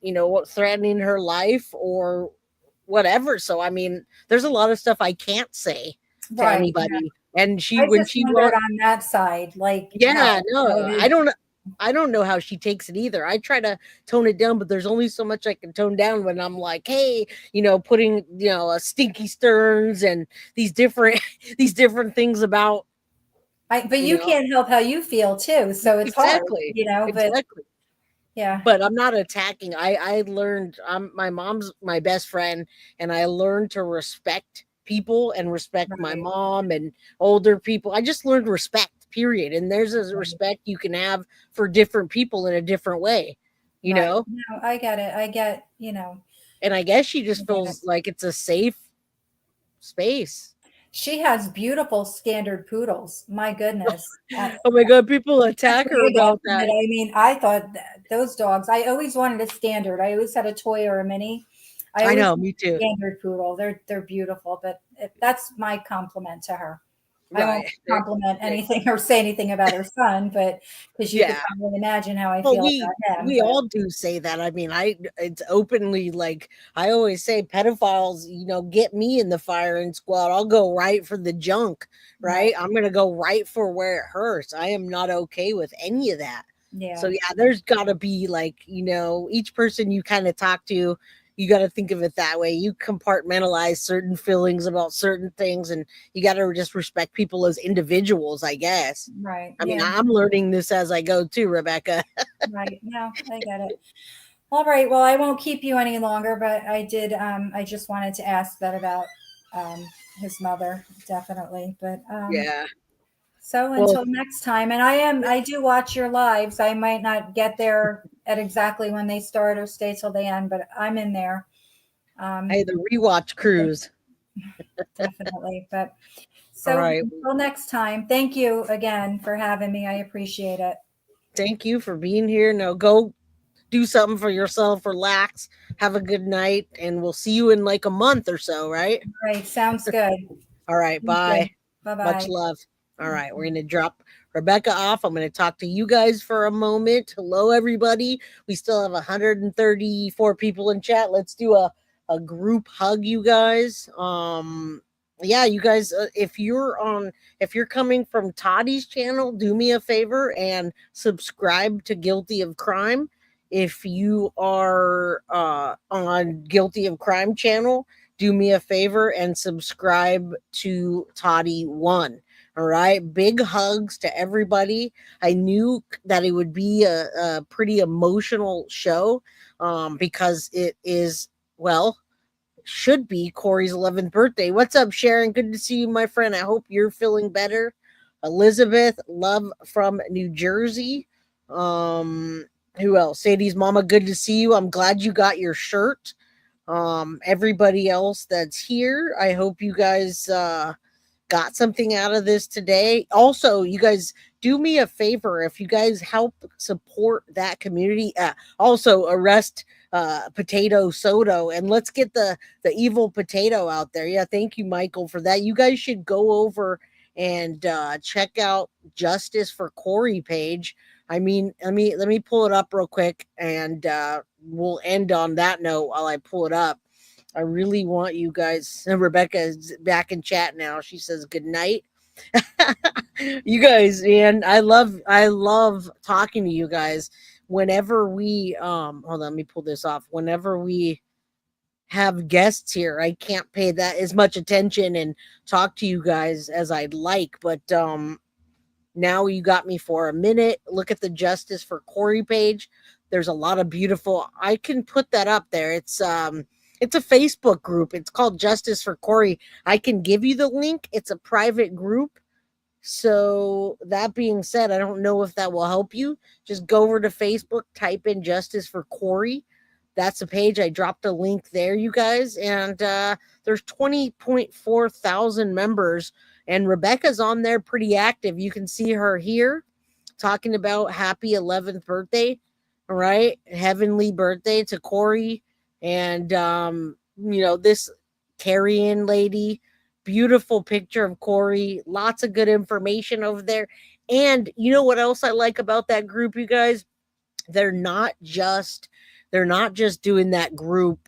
threatening her life or whatever. So I mean, there's a lot of stuff I can't say to Right. anybody. And I when just she wondered on that side, like, yeah, no, it I is. don't know how she takes it either. I try to tone it down, but there's only so much I can tone down when I'm like, hey, putting a stinky Stearns and these different things about. But you can't help how you feel too, so it's exactly hard, but exactly. yeah. But I'm not attacking. I learned, my mom's my best friend, and I learned to respect people and respect my mom and older people. I just learned respect, period. And there's a respect you can have for different people in a different way, No, I get it. I get, And I guess she just feels like it's a safe space. She has beautiful standard poodles. My goodness. Oh my God, people attack her about that. I mean, I thought those dogs, I always wanted a standard. I always had a toy or a mini. I know, me too. Standard poodle. They're beautiful, but that's my compliment to her. Right. I won't compliment anything or say anything about her son, but because you can probably imagine how I feel about him. We all do say that. I mean, it's openly, like I always say, pedophiles, get me in the firing squad. I'll go right for the junk, right? I'm gonna go right for where it hurts. I am not okay with any of that. Yeah. So yeah, there's gotta be like, each person you kind of talk to, you got to think of it that way. You compartmentalize certain feelings about certain things, and you got to just respect people as individuals, I guess. Right. I mean, I'm learning this as I go too, Rebecca. Right. No, I get it. All right. Well, I won't keep you any longer, but I did. I just wanted to ask that about his mother, definitely. But yeah. So until next time, and I do watch your lives. I might not get there at exactly when they start or stay till the end, but I'm in there. Hey, the rewatch cruise. Definitely. But so until next time, thank you again for having me. I appreciate it. Thank you for being here. Now go do something for yourself, relax, have a good night, and we'll see you in like a month or so, right? Right. Sounds good. All right. Bye. Bye-bye. Much love. All right, we're going to drop Rebecca off. I'm going to talk to you guys for a moment. Hello, everybody. We still have 134 people in chat. Let's do a group hug, you guys. Yeah, you guys, if you're coming from Toddy's channel, do me a favor and subscribe to Guilty of Crime. If you are on Guilty of Crime channel, do me a favor and subscribe to Toddy 1. All right. Big hugs to everybody. I knew that it would be a pretty emotional show because it is, should be Corey's 11th birthday. What's up, Sharon? Good to see you, my friend. I hope you're feeling better. Elizabeth, love from New Jersey. Who else? Sadie's mama, good to see you. I'm glad you got your shirt. Everybody else that's here, I hope you guys got something out of this today. Also, you guys do me a favor. If you guys help support that community, also arrest Potato Soto, and let's get the evil potato out there. Yeah, thank you, Michael, for that. You guys should go over and check out Justice for Corey page. I mean, let me pull it up real quick, and we'll end on that note while I pull it up. I really want you guys. Rebecca is back in chat now. She says good night. You guys, man, I love talking to you guys. Whenever we hold on, let me pull this off. Whenever we have guests here, I can't pay that as much attention and talk to you guys as I'd like, but now you got me for a minute. Look at the Justice for Corey page. There's a lot of beautiful. I can put that up there. It's a Facebook group. It's called Justice for Corey. I can give you the link. It's a private group. So that being said, I don't know if that will help you. Just go over to Facebook, type in Justice for Corey. That's a page. I dropped a link there, you guys. And there's 20.4 thousand members. And Rebecca's on there pretty active. You can see her here talking about happy 11th birthday. All right. Heavenly birthday to Corey. And, this Carrion lady. Beautiful picture of Corey. Lots of good information over there. And you know what else I like about that group, you guys? They're not just doing that group.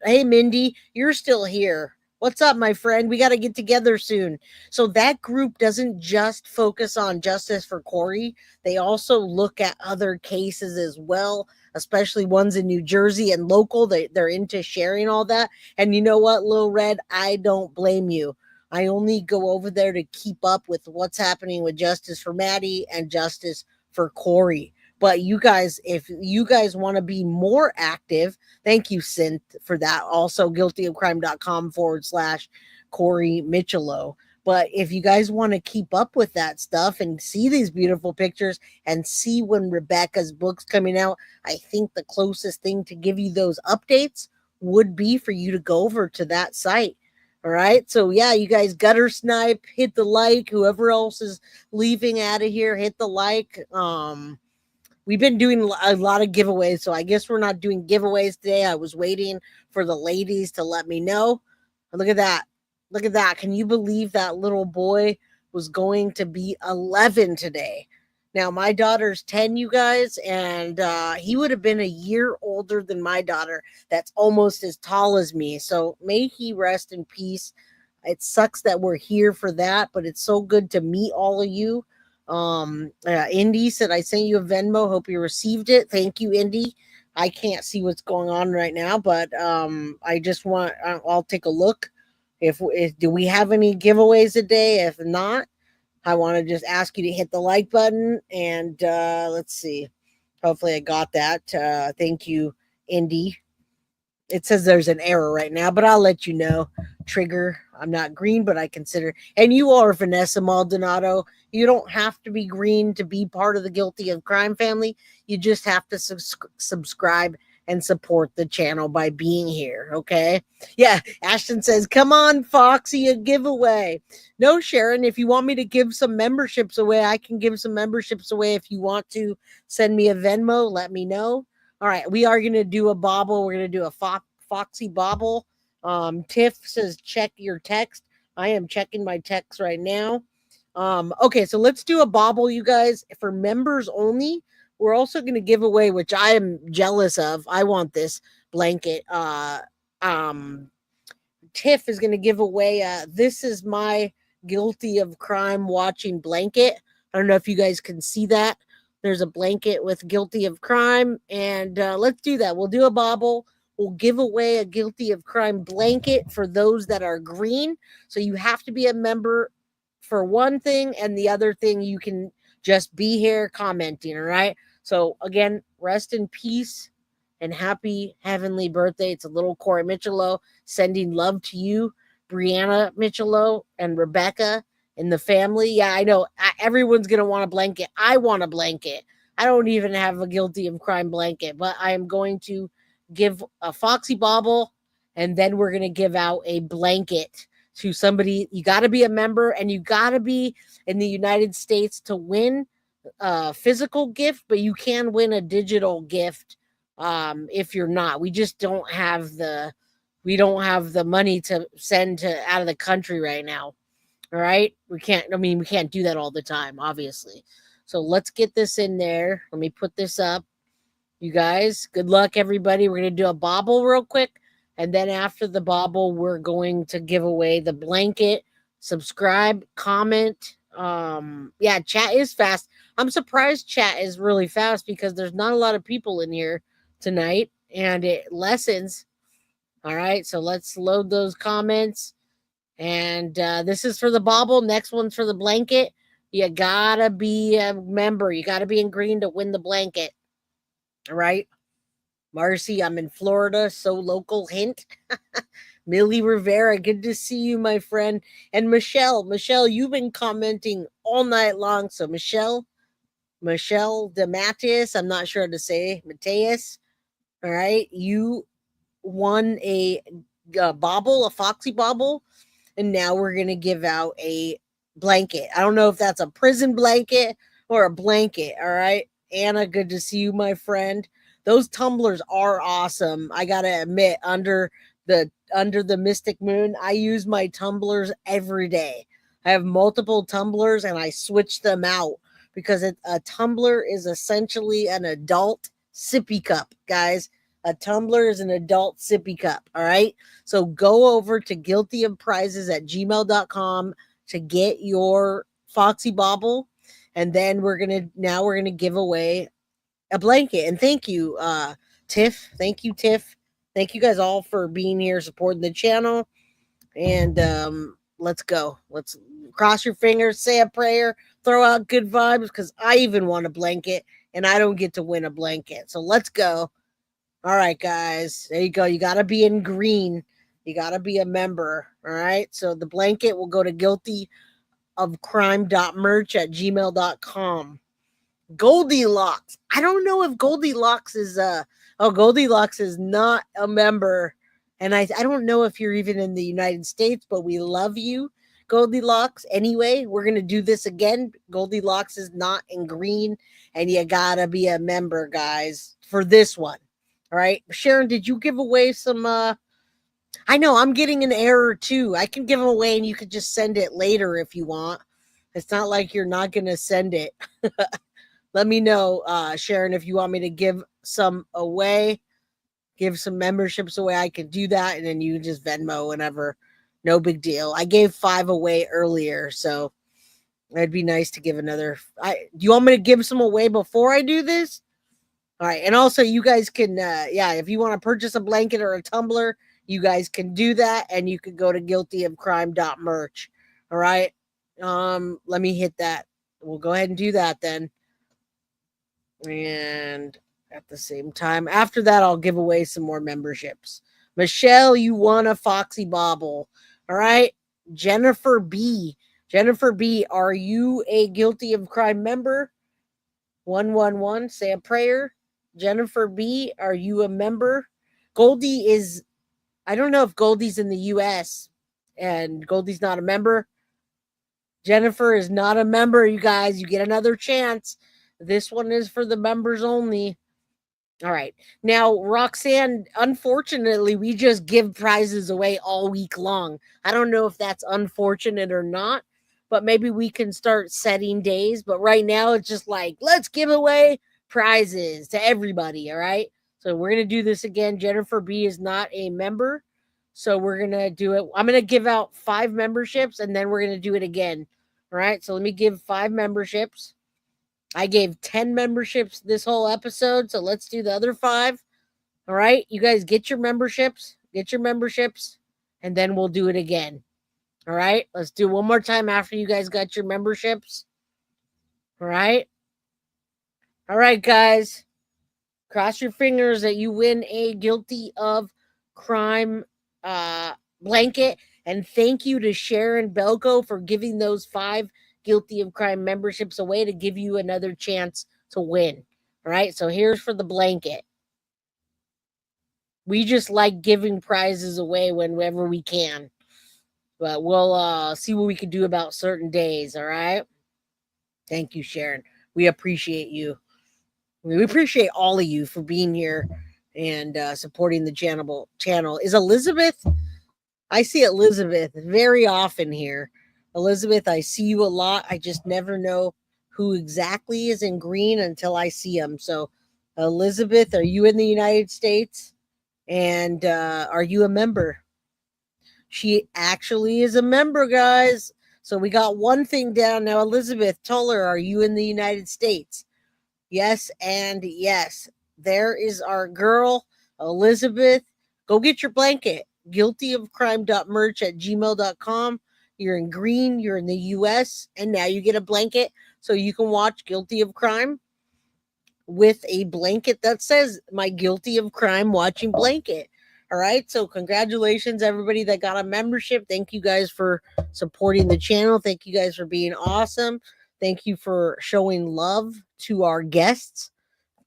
Hey Mindy, you're still here. What's up, my friend? We got to get together soon. So that group doesn't just focus on justice for Corey. They also look at other cases as well, especially ones in New Jersey and local. They're into sharing all that. And you know what, Lil Red? I don't blame you. I only go over there to keep up with what's happening with justice for Maddie and justice for Corey. But you guys, if you guys want to be more active, thank you, Synth, for that. Also, guiltyofcrime.com/Corey Micciolo. But if you guys want to keep up with that stuff and see these beautiful pictures and see when Rebecca's book's coming out, I think the closest thing to give you those updates would be for you to go over to that site. All right. So, yeah, you guys gutter snipe, hit the like. Whoever else is leaving out of here, hit the like. We've been doing a lot of giveaways, so I guess we're not doing giveaways today. I was waiting for the ladies to let me know. Look at that. Look at that. Can you believe that little boy was going to be 11 today? Now, my daughter's 10, you guys, and he would have been a year older than my daughter. That's almost as tall as me. So may he rest in peace. It sucks that we're here for that, but it's so good to meet all of you. Indy said, I sent you a Venmo. Hope you received it. Thank you, Indy. I can't see what's going on right now, but I just want, I'll take a look. If do we have any giveaways today? If not, I want to just ask you to hit the like button and let's see. Hopefully I got that. Thank you, Indy. It says there's an error right now, but I'll let you know. Trigger. I'm not green, but I consider. And you are Vanessa Maldonado. You don't have to be green to be part of the Guilty of Crime family. You just have to subscribe and support the channel by being here. Okay. Yeah. Ashton says, come on, Foxy, a giveaway. No, Sharon, if you want me to give some memberships away, I can give some memberships away. If you want to send me a Venmo, let me know. All right, we are going to do a bobble. We're going to do a Foxy bobble. Tiff says, check your text. I am checking my text right now. Okay, so let's do a bobble, you guys. For members only, we're also going to give away, which I am jealous of. I want this blanket. Tiff is going to give away, this is my Guilty of Crime watching blanket. I don't know if you guys can see that. There's a blanket with Guilty of Crime, and let's do that. We'll do a bobble. We'll give away a Guilty of Crime blanket for those that are green. So you have to be a member for one thing, and the other thing you can just be here commenting, all right? So again, rest in peace and happy heavenly birthday. It's a little Corey Micciolo sending love to you, Breanna Micciolo and Rebecca and the family. Yeah, I know everyone's going to want a blanket. I want a blanket. I don't even have a Guilty of Crime blanket, but I am going to give a Foxy bobble, and then we're going to give out a blanket to somebody. You got to be a member, and you got to be in the United States to win a physical gift, but you can win a digital gift if you're not. We just don't have the money to send to out of the country right now. All right. We can't do that all the time, obviously. So let's get this in there. Let me put this up. You guys, good luck, everybody. We're going to do a bobble real quick. And then after the bobble, we're going to give away the blanket. Subscribe, comment. Yeah, chat is fast. I'm surprised chat is really fast because there's not a lot of people in here tonight. And it lessens. All right. So let's load those comments. And this is for the bobble. Next one's for the blanket. You gotta be a member. You gotta be in green to win the blanket. All right. Marcy, I'm in Florida. So local, hint. Millie Rivera, good to see you, my friend. And Michelle, you've been commenting all night long. So Michelle DeMattis, I'm not sure how to say, Mateus. All right, you won a bauble, a Foxy bauble, and now we're gonna give out a blanket. I don't know if that's a prison blanket or a blanket. All right, Anna, good to see you, my friend. Those tumblers are awesome. I gotta admit, under the Mystic Moon, I use my tumblers every day. I have multiple tumblers and I switch them out because a tumbler is essentially an adult sippy cup, guys. A tumbler is an adult sippy cup. All right. So go over to guiltyofprizes@gmail.com to get your Foxy Bauble. And then we're gonna give away a blanket. And thank you, Tiff. Thank you, Tiff. Thank you guys all for being here, supporting the channel. And let's go. Let's cross your fingers, say a prayer, throw out good vibes, because I even want a blanket and I don't get to win a blanket. So let's go. All right, guys. There you go. You got to be in green. You got to be a member. All right. So the blanket will go to guiltyofcrime.merch@gmail.com. Goldilocks. I don't know if Goldilocks is Goldilocks is not a member. And I don't know if you're even in the United States, but we love you, Goldilocks. Anyway, we're going to do this again. Goldilocks is not in green, and you got to be a member, guys, for this one. All right. Sharon, did you give away some I know I'm getting an error too. I can give them away and you could just send it later if you want. It's not like you're not going to send it. Let me know, Sharon, if you want me to give some away, give some memberships away. I can do that, and then you can just Venmo whenever. No big deal. I gave 5 away earlier, so it'd be nice to give another. Do you want me to give some away before I do this? All right, and also you guys can, if you want to purchase a blanket or a tumbler, you guys can do that, and you can go to guiltyofcrime.merch. All right, let me hit that. We'll go ahead and do that then. And at the same time, after that, I'll give away some more memberships. Michelle, you won a Foxy Bauble. All right. Jennifer B, are you a Guilty of Crime member? 111, say a prayer. Jennifer B, are you a member? Goldie is, I don't know if Goldie's in the US and Goldie's not a member. Jennifer is not a member, you guys. You get another chance. This one is for the members only. All right. Now, Roxanne, unfortunately, we just give prizes away all week long. I don't know if that's unfortunate or not, but maybe we can start setting days. But right now, it's just like, let's give away prizes to everybody. All right. So we're going to do this again. Jennifer B is not a member. So we're going to do it. I'm going to give out 5 memberships, and then we're going to do it again. All right. So let me give 5 memberships. I gave 10 memberships this whole episode, so let's do the other 5. All right, you guys get your memberships, and then we'll do it again. All right, let's do it one more time after you guys got your memberships. All right, guys, cross your fingers that you win a Guilty of Crime blanket, and thank you to Sharon Belko for giving those 5 Guilty of Crime memberships away to give you another chance to win. All right, so here's for the blanket. We just like giving prizes away whenever we can, but we'll see what we can do about certain days. All right, thank you, Sharon. We appreciate you. We appreciate all of you for being here and supporting the channel. Is Elizabeth? I see Elizabeth very often here. Elizabeth, I see you a lot. I just never know who exactly is in green until I see them. So, Elizabeth, are you in the United States? And are you a member? She actually is a member, guys. So we got one thing down. Now, Elizabeth, tell her, are you in the United States? Yes and yes. There is our girl, Elizabeth. Go get your blanket. guiltyofcrime.merch@gmail.com. You're in green, you're in the US, and now you get a blanket so you can watch Guilty of Crime with a blanket that says my Guilty of Crime watching blanket. All right. So congratulations, everybody that got a membership. Thank you guys for supporting the channel. Thank you guys for being awesome. Thank you for showing love to our guests.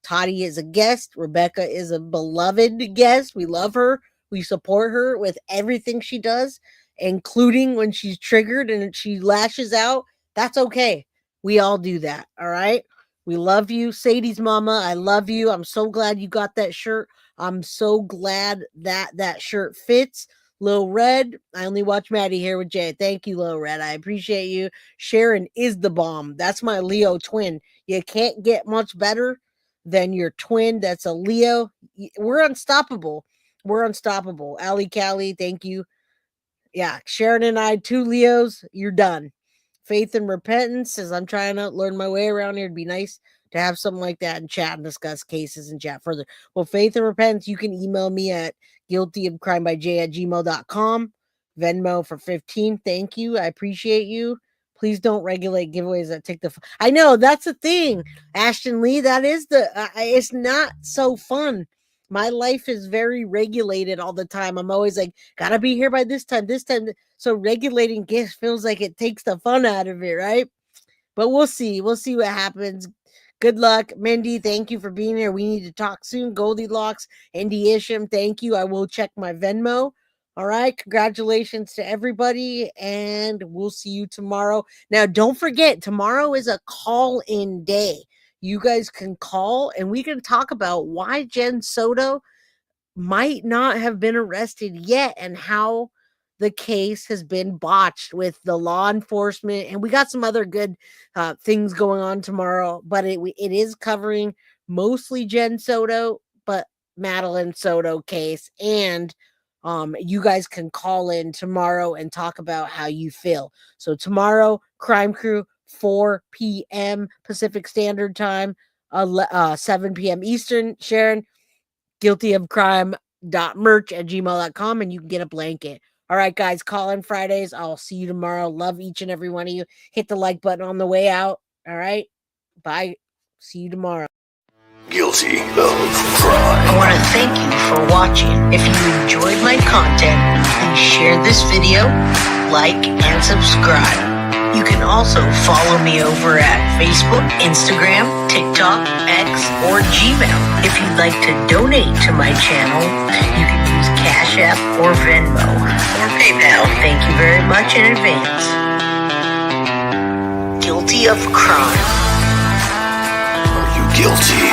Toddy is a guest. Rebecca is a beloved guest. We love her. We support her with everything she does, including when she's triggered and she lashes out. That's okay. We all do that. All right. We love you. Sadie's mama, I love you. I'm so glad you got that shirt. I'm so glad that that shirt fits. Lil Red, I only watch Maddie here with Jay. Thank you, Lil Red. I appreciate you. Sharon is the bomb. That's my Leo twin. You can't get much better than your twin. That's a Leo. We're unstoppable. We're unstoppable. Ali Callie, thank you. Yeah, Sharon and I, 2 Leos. You're done. Faith and Repentance says, I'm trying to learn my way around here. It'd be nice to have something like that and chat and discuss cases and chat further. Well, Faith and Repentance, you can email me at guiltyofcrimebyj@gmail.com. Venmo for 15. Thank you. I appreciate you. Please don't regulate giveaways that take the. I know that's the thing, Ashton Lee. That is the. It's not so fun. My life is very regulated all the time. I'm always like, gotta be here by this time, this time. So regulating gifts feels like it takes the fun out of it, right? But we'll see. We'll see what happens. Good luck. Mindy, thank you for being here. We need to talk soon. Goldilocks, Indy Isham, thank you. I will check my Venmo. All right. Congratulations to everybody. And we'll see you tomorrow. Now, don't forget, tomorrow is a call-in day. You guys can call and we can talk about why Jen Soto might not have been arrested yet and how the case has been botched with the law enforcement. And we got some other good things going on tomorrow, but it is covering mostly Jen Soto, but Madeline Soto case. And you guys can call in tomorrow and talk about how you feel. So tomorrow, Crime Crew, 4 p.m. Pacific Standard Time, 7 p.m. Eastern. Sharon, guiltyofcrime.merch@gmail.com, and you can get a blanket. All right, guys, call in Fridays. I'll see you tomorrow. Love each and every one of you. Hit the like button on the way out. All right, bye. See you tomorrow. Guilty of crime. I want to thank you for watching. If you enjoyed my content, please share this video, like, and subscribe. You can also follow me over at Facebook, Instagram, TikTok, X, or Gmail. If you'd like to donate to my channel, you can use Cash App or Venmo or PayPal. Thank you very much in advance. Guilty of crime. Are you guilty?